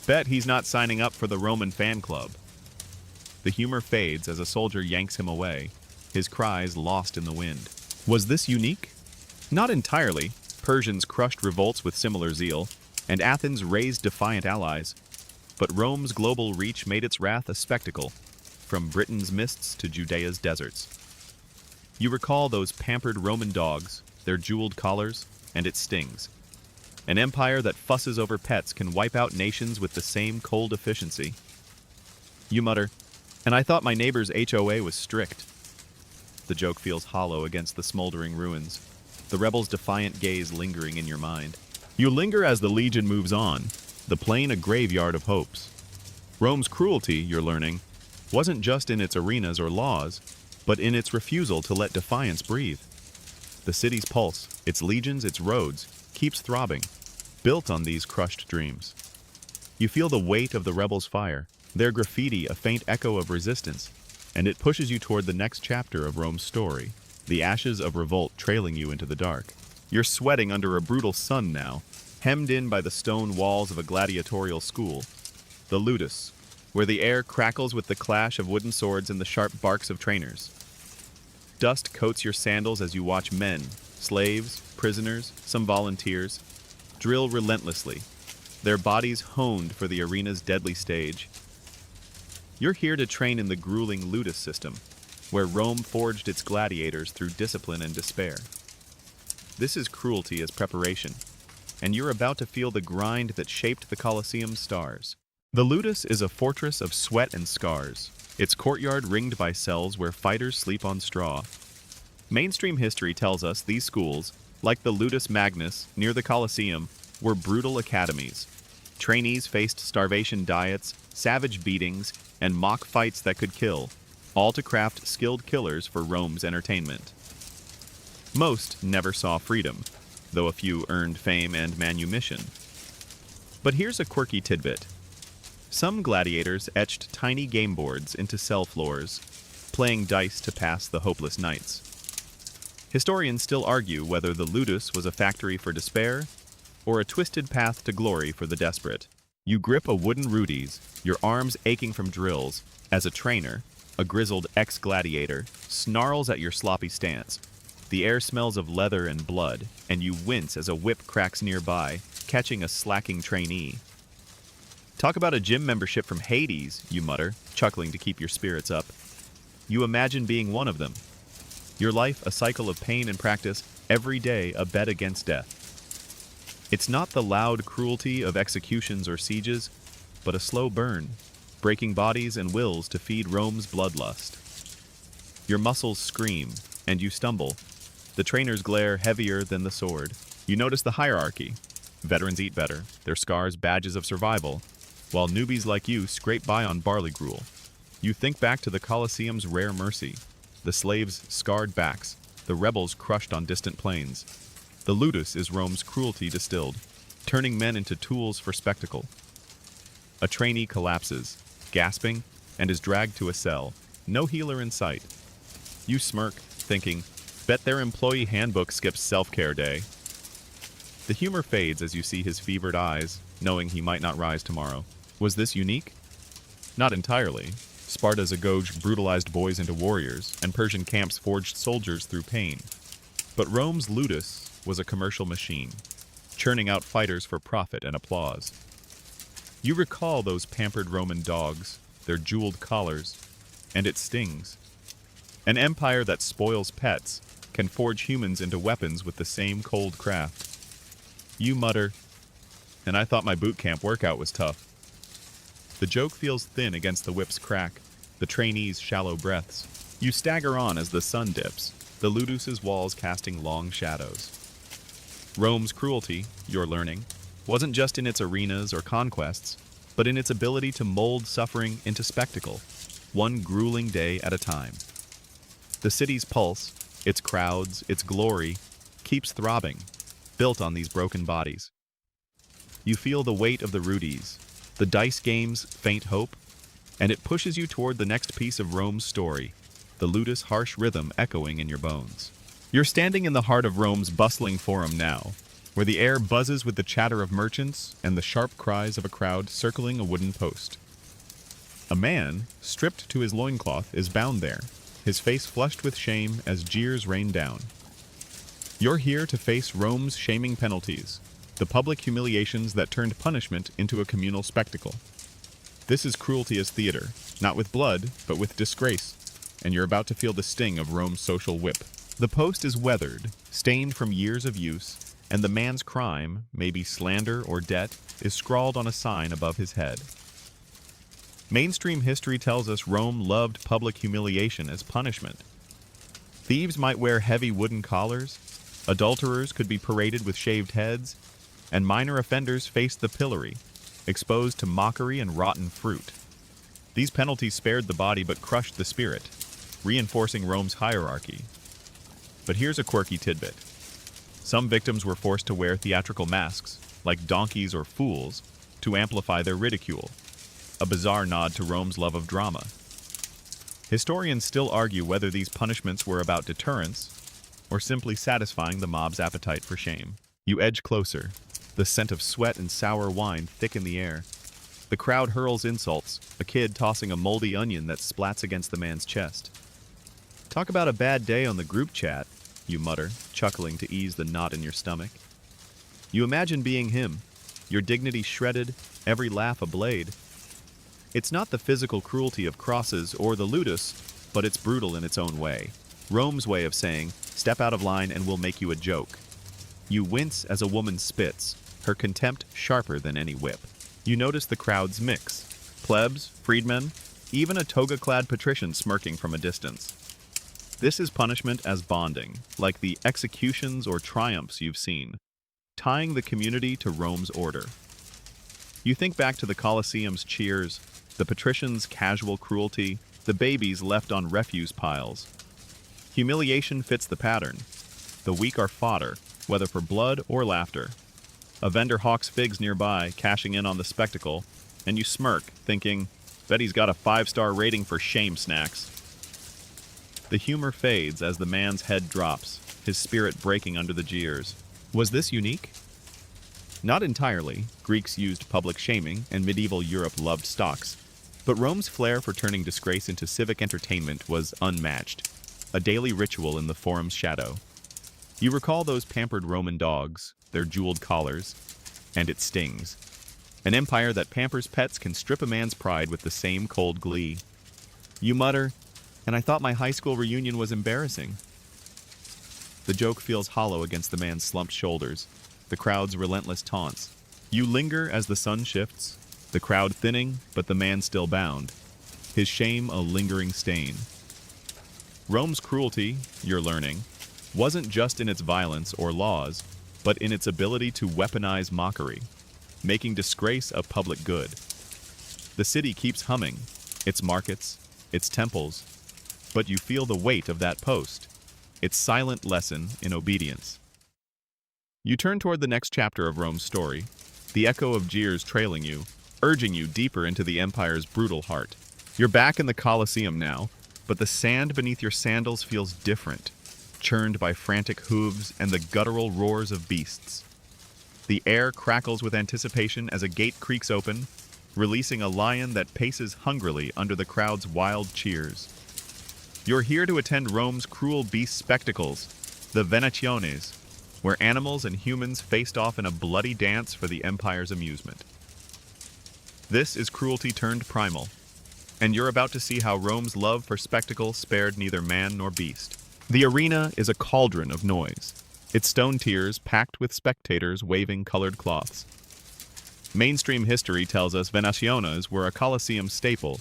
Speaker 1: bet he's not signing up for the Roman fan club. The humor fades as a soldier yanks him away, his cries lost in the wind. Was this unique? Not entirely. Persians crushed revolts with similar zeal, and Athens raised defiant allies. But Rome's global reach made its wrath a spectacle, from Britain's mists to Judea's deserts. You recall those pampered Roman dogs, their jeweled collars, and its stings. An empire that fusses over pets can wipe out nations with the same cold efficiency. You mutter, and I thought my neighbor's HOA was strict. The joke feels hollow against the smoldering ruins, the rebel's defiant gaze lingering in your mind. You linger as the legion moves on, the plain a graveyard of hopes. Rome's cruelty, you're learning, wasn't just in its arenas or laws, but in its refusal to let defiance breathe. The city's pulse, its legions, its roads, keeps throbbing, built on these crushed dreams. You feel the weight of the rebels' fire, their graffiti a faint echo of resistance, and it pushes you toward the next chapter of Rome's story, the ashes of revolt trailing you into the dark. You're sweating under a brutal sun now, hemmed in by the stone walls of a gladiatorial school, the ludus, where the air crackles with the clash of wooden swords and the sharp barks of trainers. Dust coats your sandals as you watch men, slaves, prisoners, some volunteers, drill relentlessly, their bodies honed for the arena's deadly stage. You're here to train in the grueling ludus system, where Rome forged its gladiators through discipline and despair. This is cruelty as preparation, and you're about to feel the grind that shaped the Colosseum's stars. The ludus is a fortress of sweat and scars, its courtyard ringed by cells where fighters sleep on straw. Mainstream history tells us these schools, like the Ludus Magnus near the Colosseum, were brutal academies. Trainees faced starvation diets, savage beatings, and mock fights that could kill, all to craft skilled killers for Rome's entertainment. Most never saw freedom, though a few earned fame and manumission. But here's a quirky tidbit. Some gladiators etched tiny game boards into cell floors, playing dice to pass the hopeless nights. Historians still argue whether the ludus was a factory for despair or a twisted path to glory for the desperate. You grip a wooden rudies, your arms aching from drills, as a trainer, a grizzled ex-gladiator, snarls at your sloppy stance. The air smells of leather and blood, and you wince as a whip cracks nearby, catching a slacking trainee. Talk about a gym membership from Hades, you mutter, chuckling to keep your spirits up. You imagine being one of them. Your life a cycle of pain and practice, every day a bet against death. It's not the loud cruelty of executions or sieges, but a slow burn, breaking bodies and wills to feed Rome's bloodlust. Your muscles scream, and you stumble. The trainers glare heavier than the sword. You notice the hierarchy. Veterans eat better, their scars badges of survival, while newbies like you scrape by on barley gruel. You think back to the Colosseum's rare mercy, the slaves' scarred backs, the rebels crushed on distant plains. The ludus is Rome's cruelty distilled, turning men into tools for spectacle. A trainee collapses, gasping, and is dragged to a cell, no healer in sight. You smirk, thinking, bet their employee handbook skips self-care day. The humor fades as you see his fevered eyes, knowing he might not rise tomorrow. Was this unique? Not entirely. Sparta's Agoge brutalized boys into warriors, and Persian camps forged soldiers through pain. But Rome's ludus was a commercial machine, churning out fighters for profit and applause. You recall those pampered Roman dogs, their jeweled collars, and it stings. An empire that spoils pets can forge humans into weapons with the same cold craft. You mutter, and I thought my boot camp workout was tough. The joke feels thin against the whip's crack, the trainees' shallow breaths. You stagger on as the sun dips, the ludus's walls casting long shadows. Rome's cruelty, you're learning, wasn't just in its arenas or conquests, but in its ability to mold suffering into spectacle, one grueling day at a time. The city's pulse, its crowds, its glory, keeps throbbing, built on these broken bodies. You feel the weight of the rudies, the dice game's faint hope, and it pushes you toward the next piece of Rome's story, the ludus' harsh rhythm echoing in your bones. You're standing in the heart of Rome's bustling forum now, where the air buzzes with the chatter of merchants and the sharp cries of a crowd circling a wooden post. A man, stripped to his loincloth, is bound there, his face flushed with shame as jeers rain down. You're here to face Rome's shaming penalties, the public humiliations that turned punishment into a communal spectacle. This is cruelty as theater, not with blood, but with disgrace, and you're about to feel the sting of Rome's social whip. The post is weathered, stained from years of use, and the man's crime, maybe slander or debt, is scrawled on a sign above his head. Mainstream history tells us Rome loved public humiliation as punishment. Thieves might wear heavy wooden collars, adulterers could be paraded with shaved heads, and minor offenders faced the pillory, exposed to mockery and rotten fruit. These penalties spared the body but crushed the spirit, reinforcing Rome's hierarchy. But here's a quirky tidbit. Some victims were forced to wear theatrical masks, like donkeys or fools, to amplify their ridicule, a bizarre nod to Rome's love of drama. Historians still argue whether these punishments were about deterrence or simply satisfying the mob's appetite for shame. You edge closer, the scent of sweat and sour wine thick in the air. The crowd hurls insults, a kid tossing a moldy onion that splats against the man's chest. Talk about a bad day on the group chat, you mutter, chuckling to ease the knot in your stomach. You imagine being him, your dignity shredded, every laugh a blade. It's not the physical cruelty of crosses or the ludus, but it's brutal in its own way. Rome's way of saying, step out of line and we'll make you a joke. You wince as a woman spits, her contempt sharper than any whip. You notice the crowd's mix. Plebs, freedmen, even a toga-clad patrician smirking from a distance. This is punishment as bonding, like the executions or triumphs you've seen, tying the community to Rome's order. You think back to the Colosseum's cheers, the patricians' casual cruelty, the babies left on refuse piles. Humiliation fits the pattern. The weak are fodder, whether for blood or laughter. A vendor hawks figs nearby, cashing in on the spectacle, and you smirk, thinking, bet he's got a 5-star rating for shame snacks. The humor fades as the man's head drops, his spirit breaking under the jeers. Was this unique? Not entirely. Greeks used public shaming, and medieval Europe loved stocks. But Rome's flair for turning disgrace into civic entertainment was unmatched, a daily ritual in the forum's shadow. You recall those pampered Roman dogs, their jeweled collars, and it stings. An empire that pampers pets can strip a man's pride with the same cold glee. You mutter, and I thought my high school reunion was embarrassing. The joke feels hollow against the man's slumped shoulders, the crowd's relentless taunts. You linger as the sun shifts, the crowd thinning, but the man still bound, his shame a lingering stain. Rome's cruelty, you're learning, wasn't just in its violence or laws, but in its ability to weaponize mockery, making disgrace a public good. The city keeps humming, its markets, its temples, but you feel the weight of that post, its silent lesson in obedience. You turn toward the next chapter of Rome's story, the echo of jeers trailing you, urging you deeper into the empire's brutal heart. You're back in the Colosseum now, but the sand beneath your sandals feels different, churned by frantic hooves and the guttural roars of beasts. The air crackles with anticipation as a gate creaks open, releasing a lion that paces hungrily under the crowd's wild cheers. You're here to attend Rome's cruel beast spectacles, the venationes, where animals and humans faced off in a bloody dance for the empire's amusement. This is cruelty turned primal, and you're about to see how Rome's love for spectacle spared neither man nor beast. The arena is a cauldron of noise, its stone tiers packed with spectators waving colored cloths. Mainstream history tells us venaciones were a Colosseum staple,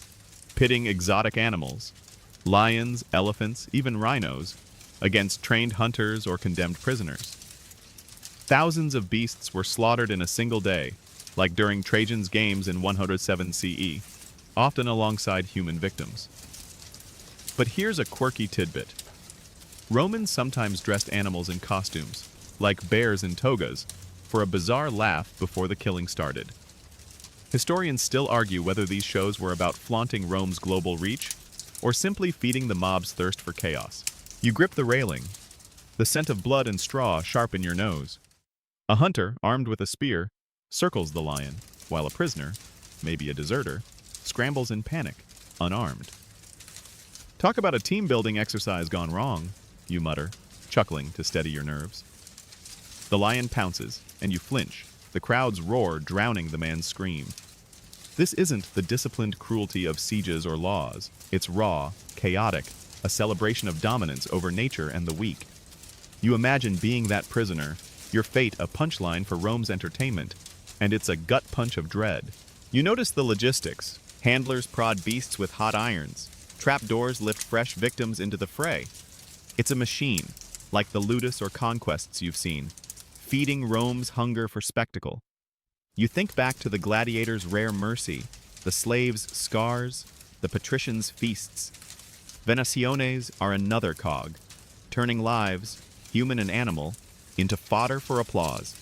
Speaker 1: pitting exotic animals, lions, elephants, even rhinos, against trained hunters or condemned prisoners. Thousands of beasts were slaughtered in a single day, like during Trajan's games in 107 CE, often alongside human victims. But here's a quirky tidbit. Romans sometimes dressed animals in costumes, like bears in togas, for a bizarre laugh before the killing started. Historians still argue whether these shows were about flaunting Rome's global reach, or simply feeding the mob's thirst for chaos. You grip the railing. The scent of blood and straw sharpen your nose. A hunter, armed with a spear, circles the lion, while a prisoner, maybe a deserter, scrambles in panic, unarmed. Talk about a team-building exercise gone wrong, you mutter, chuckling to steady your nerves. The lion pounces, and you flinch, the crowd's roar drowning the man's scream. This isn't the disciplined cruelty of sieges or laws. It's raw, chaotic, a celebration of dominance over nature and the weak. You imagine being that prisoner, your fate a punchline for Rome's entertainment, and it's a gut punch of dread. You notice the logistics. Handlers prod beasts with hot irons. Trapdoors lift fresh victims into the fray. It's a machine, like the ludus or conquests you've seen, feeding Rome's hunger for spectacle. You think back to the gladiators' rare mercy, the slaves' scars, the patricians' feasts. Venaciones are another cog, turning lives, human and animal, into fodder for applause.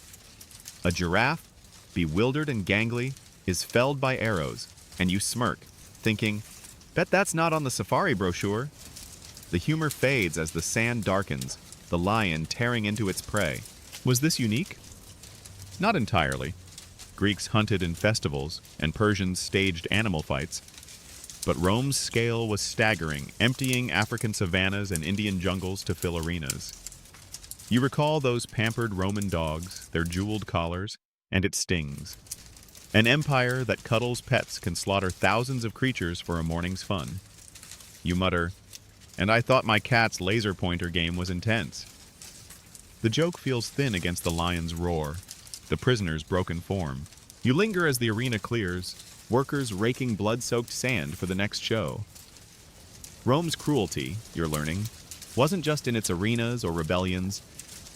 Speaker 1: A giraffe, bewildered and gangly, is felled by arrows, and you smirk, thinking, bet that's not on the safari brochure. The humor fades as the sand darkens, the lion tearing into its prey. Was this unique? Not entirely. Greeks hunted in festivals, and Persians staged animal fights. But Rome's scale was staggering, emptying African savannas and Indian jungles to fill arenas. You recall those pampered Roman dogs, their jeweled collars, and it stings. An empire that cuddles pets can slaughter thousands of creatures for a morning's fun. You mutter, and I thought my cat's laser pointer game was intense. The joke feels thin against the lion's roar, the prisoner's broken form. You linger as the arena clears, workers raking blood-soaked sand for the next show. Rome's cruelty, you're learning, wasn't just in its arenas or rebellions,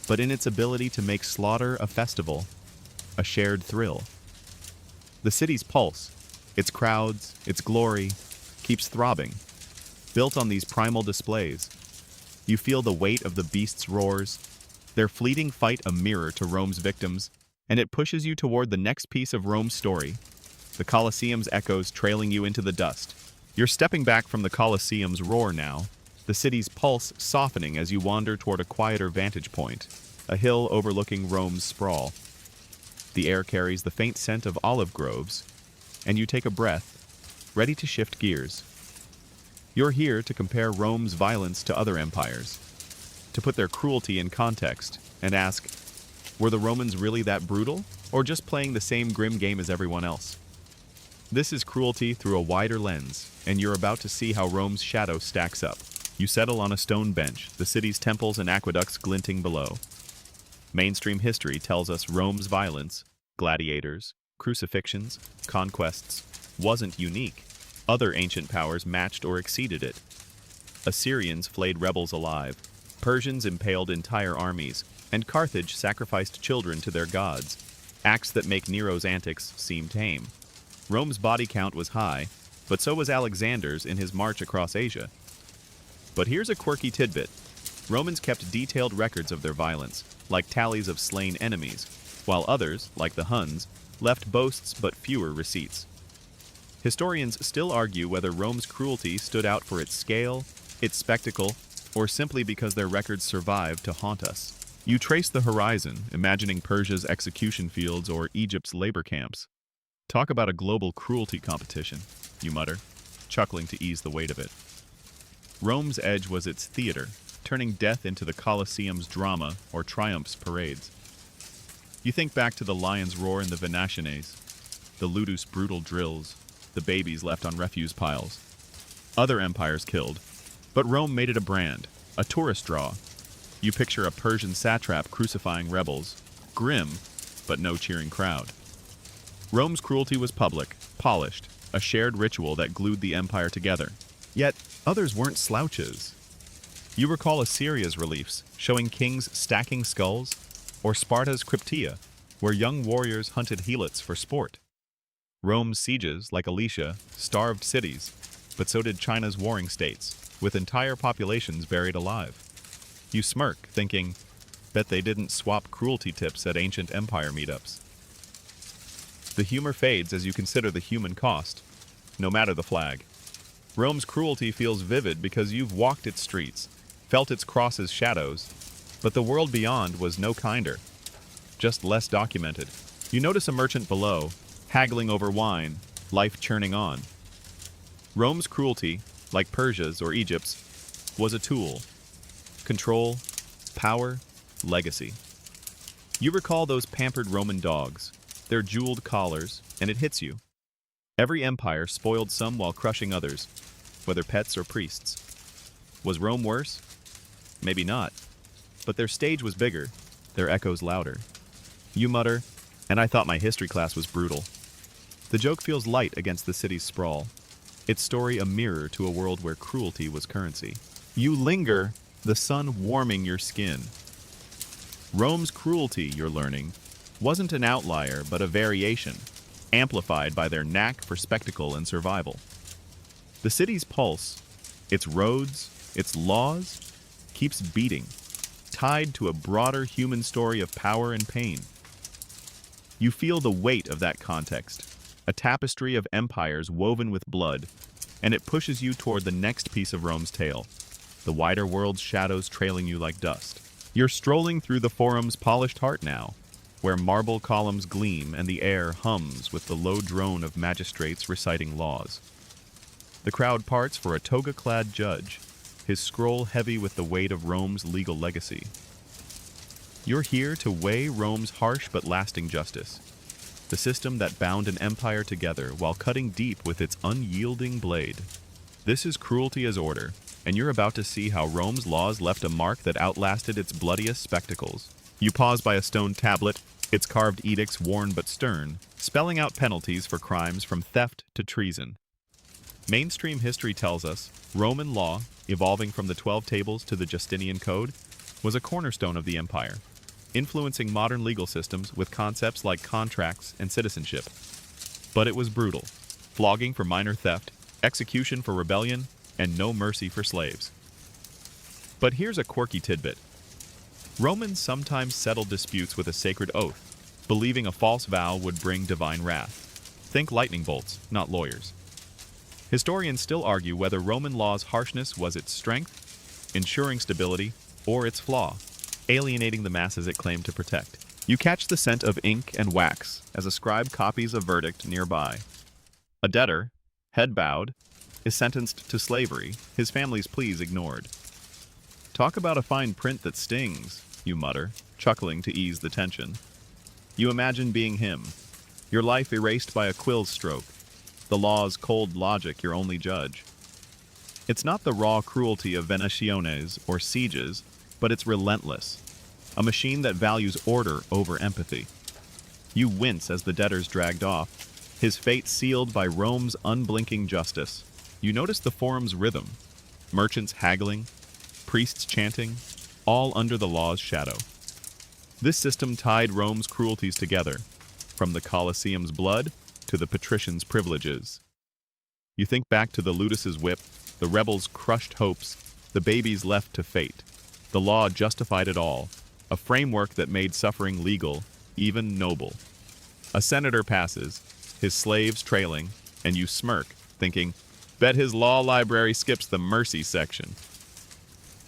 Speaker 1: but in its ability to make slaughter a festival, a shared thrill. The city's pulse, its crowds, its glory, keeps throbbing, built on these primal displays. You feel the weight of the beasts' roars, their fleeting fight a mirror to Rome's victims, and it pushes you toward the next piece of Rome's story, the Colosseum's echoes trailing you into the dust. You're stepping back from the Colosseum's roar now, the city's pulse softening as you wander toward a quieter vantage point, a hill overlooking Rome's sprawl. The air carries the faint scent of olive groves, and you take a breath, ready to shift gears. You're here to compare Rome's violence to other empires, to put their cruelty in context, and ask, were the Romans really that brutal, or just playing the same grim game as everyone else? This is cruelty through a wider lens, and you're about to see how Rome's shadow stacks up. You settle on a stone bench, the city's temples and aqueducts glinting below. Mainstream history tells us Rome's violence, gladiators, crucifixions, conquests, wasn't unique. Other ancient powers matched or exceeded it. Assyrians flayed rebels alive, Persians impaled entire armies, and Carthage sacrificed children to their gods, acts that make Nero's antics seem tame. Rome's body count was high, but so was Alexander's in his march across Asia. But here's a quirky tidbit. Romans kept detailed records of their violence, like tallies of slain enemies, while others, like the Huns, left boasts but fewer receipts. Historians still argue whether Rome's cruelty stood out for its scale, its spectacle, or simply because their records survived to haunt us. You trace the horizon, imagining Persia's execution fields or Egypt's labor camps. Talk about a global cruelty competition, you mutter, chuckling to ease the weight of it. Rome's edge was its theater, turning death into the Colosseum's drama or triumph's parades. You think back to the lion's roar in the Venatianes, the ludus brutal drills, the babies left on refuse piles. Other empires killed, but Rome made it a brand, a tourist draw. You picture a Persian satrap crucifying rebels, grim, but no cheering crowd. Rome's cruelty was public, polished, a shared ritual that glued the empire together. Yet, others weren't slouches. You recall Assyria's reliefs, showing kings stacking skulls, or Sparta's cryptia, where young warriors hunted helots for sport. Rome's sieges, like Alicia, starved cities, but so did China's warring states, with entire populations buried alive. You smirk, thinking, bet they didn't swap cruelty tips at ancient empire meetups. The humor fades as you consider the human cost, no matter the flag. Rome's cruelty feels vivid because you've walked its streets, felt its crosses' shadows, but the world beyond was no kinder, just less documented. You notice a merchant below, haggling over wine, life churning on. Rome's cruelty, like Persia's or Egypt's, was a tool. Control, power, legacy. You recall those pampered Roman dogs, their jeweled collars, and it hits you. Every empire spoiled some while crushing others, whether pets or priests. Was Rome worse? Maybe not. But their stage was bigger, their echoes louder. You mutter, and I thought my history class was brutal. The joke feels light against the city's sprawl, its story a mirror to a world where cruelty was currency. You linger, the sun warming your skin. Rome's cruelty, you're learning, wasn't an outlier but a variation, amplified by their knack for spectacle and survival. The city's pulse, its roads, its laws, keeps beating, tied to a broader human story of power and pain. You feel the weight of that context, a tapestry of empires woven with blood, and it pushes you toward the next piece of Rome's tale, the wider world's shadows trailing you like dust. You're strolling through the forum's polished heart now, where marble columns gleam and the air hums with the low drone of magistrates reciting laws. The crowd parts for a toga-clad judge, his scroll heavy with the weight of Rome's legal legacy. You're here to weigh Rome's harsh but lasting justice, the system that bound an empire together while cutting deep with its unyielding blade. This is cruelty as order, and you're about to see how Rome's laws left a mark that outlasted its bloodiest spectacles. You pause by a stone tablet, its carved edicts worn but stern, spelling out penalties for crimes from theft to treason. Mainstream history tells us Roman law, evolving from the 12 Tables to the Justinian Code, was a cornerstone of the empire, influencing modern legal systems with concepts like contracts and citizenship. But it was brutal: flogging for minor theft, execution for rebellion, and no mercy for slaves. But here's a quirky tidbit. Romans sometimes settled disputes with a sacred oath, believing a false vow would bring divine wrath. Think lightning bolts, not lawyers. Historians still argue whether Roman law's harshness was its strength, ensuring stability, or its flaw, alienating the masses it claimed to protect. You catch the scent of ink and wax as a scribe copies a verdict nearby. A debtor, head bowed, is sentenced to slavery, his family's pleas ignored. Talk about a fine print that stings, you mutter, chuckling to ease the tension. You imagine being him, your life erased by a quill's stroke, the law's cold logic your only judge. It's not the raw cruelty of Venetianes or sieges, but it's relentless, a machine that values order over empathy. You wince as the debtor's dragged off, his fate sealed by Rome's unblinking justice. You notice the forum's rhythm, merchants haggling, priests chanting, all under the law's shadow. This system tied Rome's cruelties together, from the Colosseum's blood to the patricians' privileges. You think back to the Ludus's whip, the rebels' crushed hopes, the babies left to fate. The law justified it all, a framework that made suffering legal, even noble. A senator passes, his slaves trailing, and you smirk, thinking, bet his law library skips the mercy section.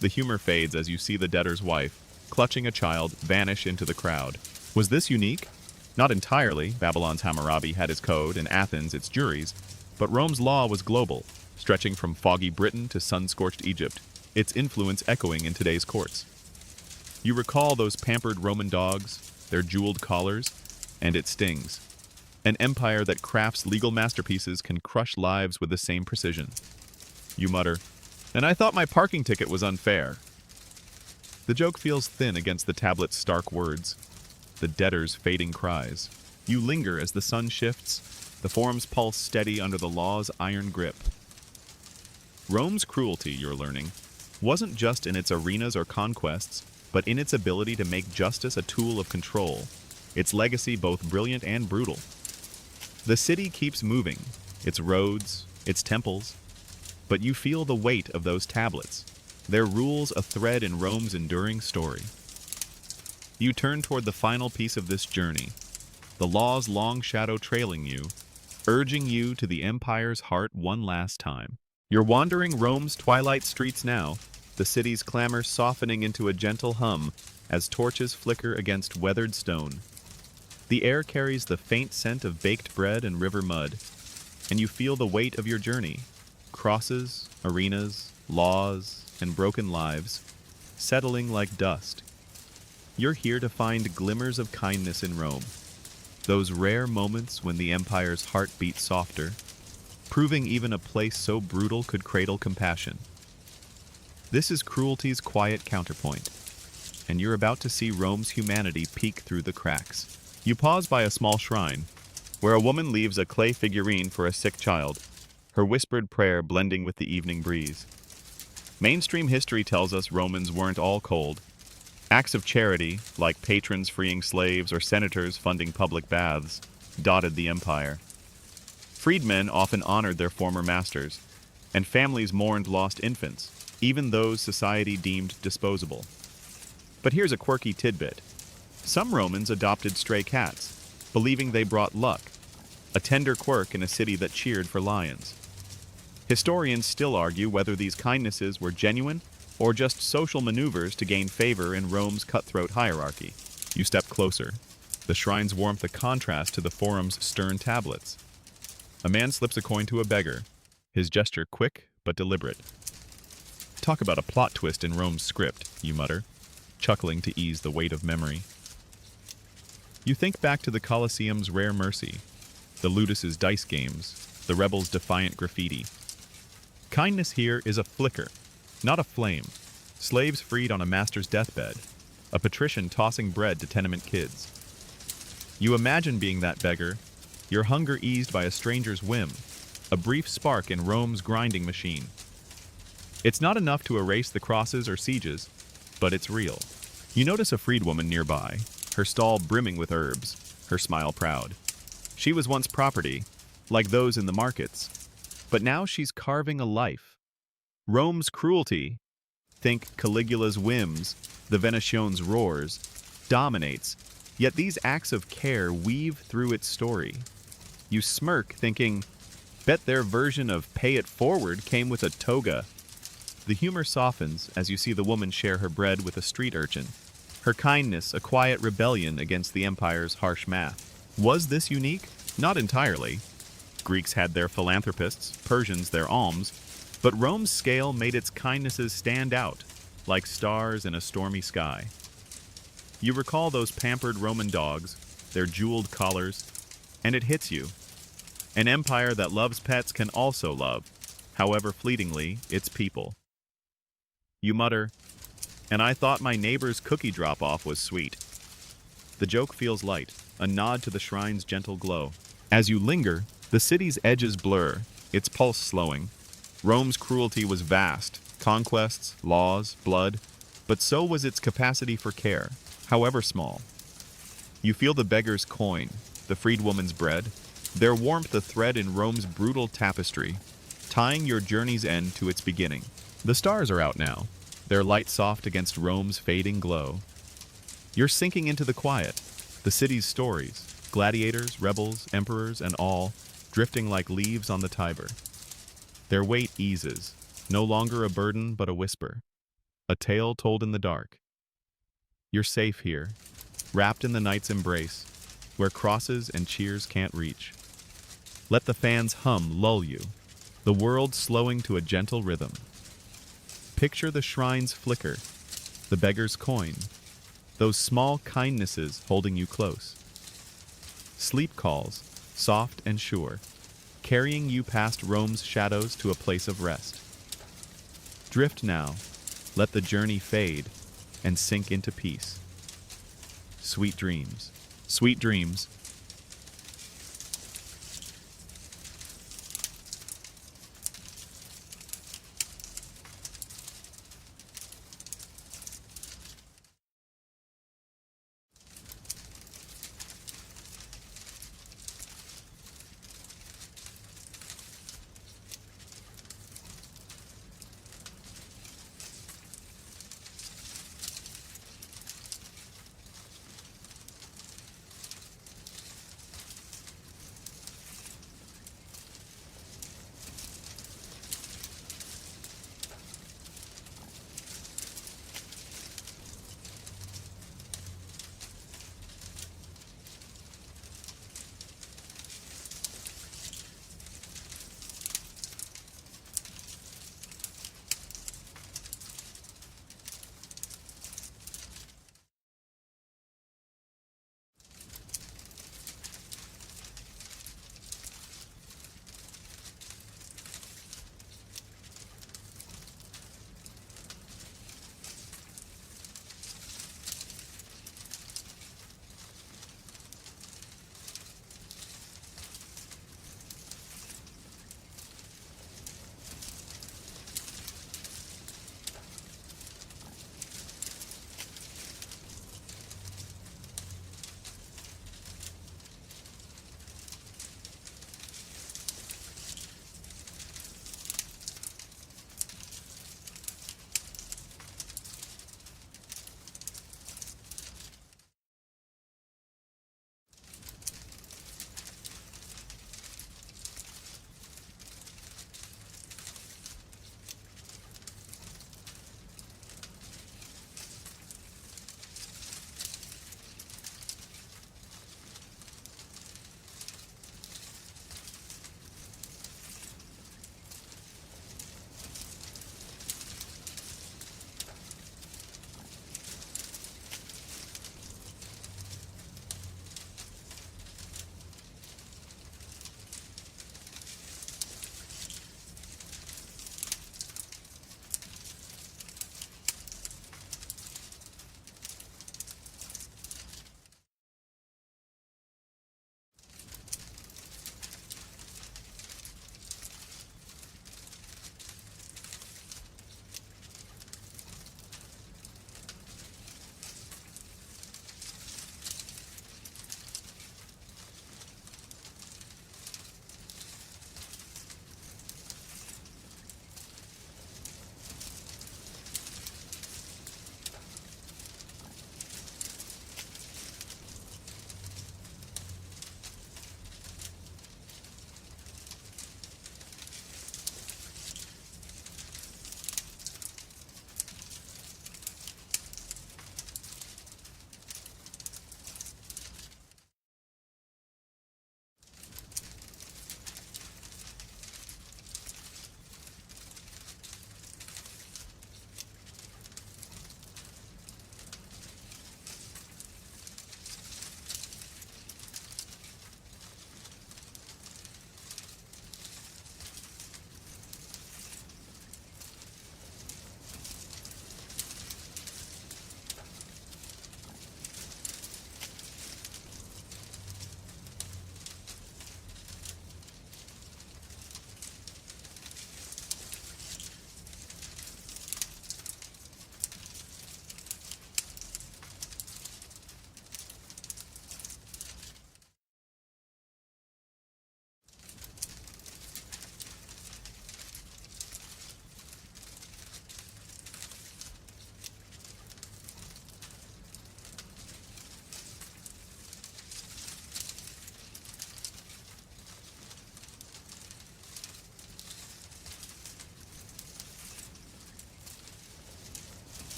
Speaker 1: The humor fades as you see the debtor's wife, clutching a child, vanish into the crowd. Was this unique? Not entirely. Babylon's Hammurabi had his code and Athens its juries, but Rome's law was global, stretching from foggy Britain to sun-scorched Egypt, its influence echoing in today's courts. You recall those pampered Roman dogs, their jeweled collars, and it stings. An empire that crafts legal masterpieces can crush lives with the same precision. You mutter, and I thought my parking ticket was unfair. The joke feels thin against the tablet's stark words, the debtor's fading cries. You linger as the sun shifts, the forum's pulse steady under the law's iron grip. Rome's cruelty, you're learning, wasn't just in its arenas or conquests, but in its ability to make justice a tool of control, its legacy both brilliant and brutal. The city keeps moving, its roads, its temples, but you feel the weight of those tablets, their rules a thread in Rome's enduring story. You turn toward the final piece of this journey, the law's long shadow trailing you, urging you to the empire's heart one last time. You're wandering Rome's twilight streets now, the city's clamor softening into a gentle hum as torches flicker against weathered stone. The air carries the faint scent of baked bread and river mud, and you feel the weight of your journey. Crosses, arenas, laws, and broken lives, settling like dust. You're here to find glimmers of kindness in Rome, those rare moments when the empire's heart beats softer, proving even a place so brutal could cradle compassion. This is cruelty's quiet counterpoint, and you're about to see Rome's humanity peek through the cracks. You pause by a small shrine, where a woman leaves a clay figurine for a sick child, her whispered prayer blending with the evening breeze. Mainstream history tells us Romans weren't all cold. Acts of charity, like patrons freeing slaves or senators funding public baths, dotted the empire. Freedmen often honored their former masters, and families mourned lost infants, even those society deemed disposable. But here's a quirky tidbit. Some Romans adopted stray cats, believing they brought luck, a tender quirk in a city that cheered for lions. Historians still argue whether these kindnesses were genuine or just social maneuvers to gain favor in Rome's cutthroat hierarchy. You step closer, the shrine's warmth a contrast to the forum's stern tablets. A man slips a coin to a beggar, his gesture quick but deliberate. Talk about a plot twist in Rome's script, you mutter, chuckling to ease the weight of memory. You think back to the Colosseum's rare mercy, the Ludus's dice games, the rebels' defiant graffiti. Kindness here is a flicker, not a flame. Slaves freed on a master's deathbed, a patrician tossing bread to tenement kids. You imagine being that beggar, your hunger eased by a stranger's whim, a brief spark in Rome's grinding machine. It's not enough to erase the crosses or sieges, but it's real. You notice a freedwoman nearby, her stall brimming with herbs, her smile proud. She was once property, like those in the markets, but now she's carving a life. Rome's cruelty, think Caligula's whims, the Venetians' roars, dominates, yet these acts of care weave through its story. You smirk, thinking, bet their version of pay it forward came with a toga. The humor softens as you see the woman share her bread with a street urchin, her kindness a quiet rebellion against the empire's harsh math. Was this unique? Not entirely. Greeks had their philanthropists, Persians their alms, but Rome's scale made its kindnesses stand out, like stars in a stormy sky. You recall those pampered Roman dogs, their jeweled collars, and it hits you. An empire that loves pets can also love, however fleetingly, its people. You mutter, and I thought my neighbor's cookie drop-off was sweet. The joke feels light, a nod to the shrine's gentle glow. As you linger, the city's edges blur, its pulse slowing. Rome's cruelty was vast, conquests, laws, blood, but so was its capacity for care, however small. You feel the beggar's coin, the freedwoman's bread, their warmth a thread in Rome's brutal tapestry, tying your journey's end to its beginning. The stars are out now, their light soft against Rome's fading glow. You're sinking into the quiet, the city's stories, gladiators, rebels, emperors, and all, drifting like leaves on the Tiber. Their weight eases, no longer a burden but a whisper, a tale told in the dark. You're safe here, wrapped in the night's embrace, where crosses and cheers can't reach. Let the fans hum lull you, the world slowing to a gentle rhythm. Picture the shrine's flicker, the beggar's coin, those small kindnesses holding you close. Sleep calls, soft and sure, carrying you past Rome's shadows to a place of rest. Drift now, let the journey fade, and sink into peace. Sweet dreams. Sweet dreams.